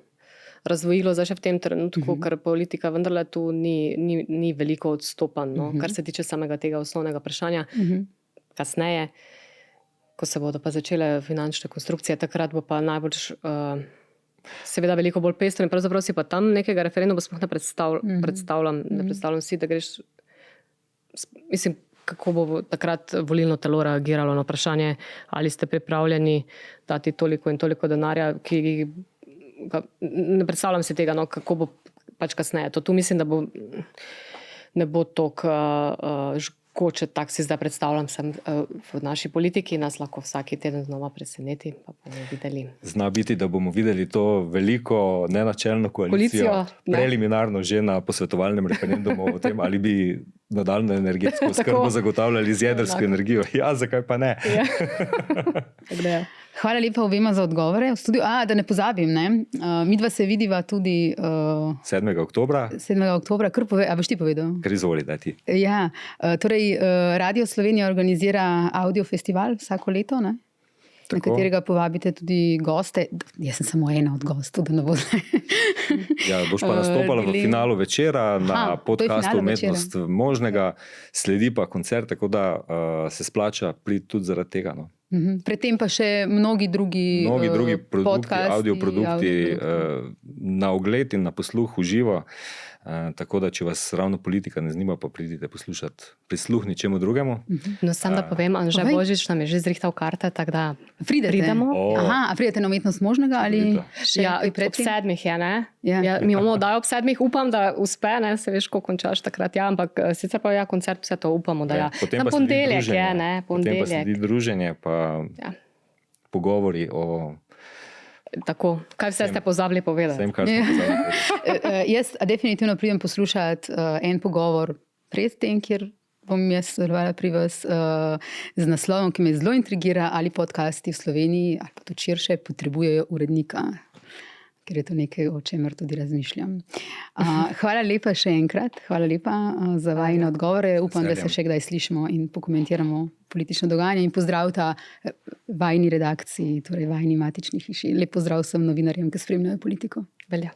razvojilo zdaj še v tem trenutku, ker politika vendarle tu ni veliko odstopan, no, kar se tiče samega tega osnovnega vprašanja. Kasneje, ko se bodo pa začele finančne konstrukcije, takrat bo pa najbolj seveda veliko bolj pestro in pravzaprav si pa tam nekega referenduma sploh ne predstavljam si, da greš, mislim, kako bo takrat volilno telo reagiralo na vprašanje, ali ste pripravljeni dati toliko in toliko denarja, ne predstavljam si tega, no, kako bo pač kasneje. Tu mislim, da ne bo toliko žgoče, tak si zdaj predstavljam sem v naši politiki, nas lahko vsaki teden znova preseneti, pa bomo videli. Zna biti, da bomo videli to veliko nenačelno koalicijo preliminarno že na posvetovalnem referendumu o tem, ali bi nadaljno energetsko skrbo zagotavljali z jedrsko energijo. Ja, zakaj pa ne? Hvala lepa obema za odgovore. V studiu, da ne pozabim, ne? Midva se vidiva tudi 7. oktobra. 7. oktobra, a boš ti povedal? Kar izvoli, daj ti. Ja, torej Radio Slovenija organizira audio festival vsako leto, ne? Na katerega povabite tudi goste. Jaz sem samo ena od gostov, da ne bo zdaj. Ja, boš pa nastopala v finalu večera na podcastu Umetnost možnega, sledi pa koncert, tako da se splača priti tudi zaradi tega. No. Predtem pa še mnogi drugi produkti, audioprodukti na ogled in na posluh v živo. Tako da, če vas ravno politika ne zanima, pa pridite poslušati, prisluhni čemu drugemu. No, sam da povem, Anže Božič nam je že zrihtal karte, tako da pridemo. A pridete na Umetnost možnega ali še ob 7 je, ne? Ja, mi imamo dajo ob 7, upam, da uspe, ne? Se veš, ko končaš takrat, ja, ampak sicer pa koncert vse to upamo, da ja. Na ponedeljek je, ne? Potem pa sledi druženje, pa pogovori o... Tako, kaj vse ste pozabili povedati? Vsem, kar ste pozabili povedati. Jaz definitivno pridem poslušati en pogovor pred tem, kjer bom jaz sodelovala pri vas z naslovom, ki me zelo intrigira, ali podcasti v Sloveniji, ali pa tudi širše, potrebujejo urednika. Ker je to nekaj, o čemer tudi razmišljam. Hvala lepa še enkrat, hvala lepa za vajine odgovore. Upam, da se še kdaj slišimo in pokomentiramo politično dogajanje in pozdravita vajni redakciji, torej vajni matični hiši. Lep pozdrav vsem novinarjem, ki spremljajo politiko. Velja.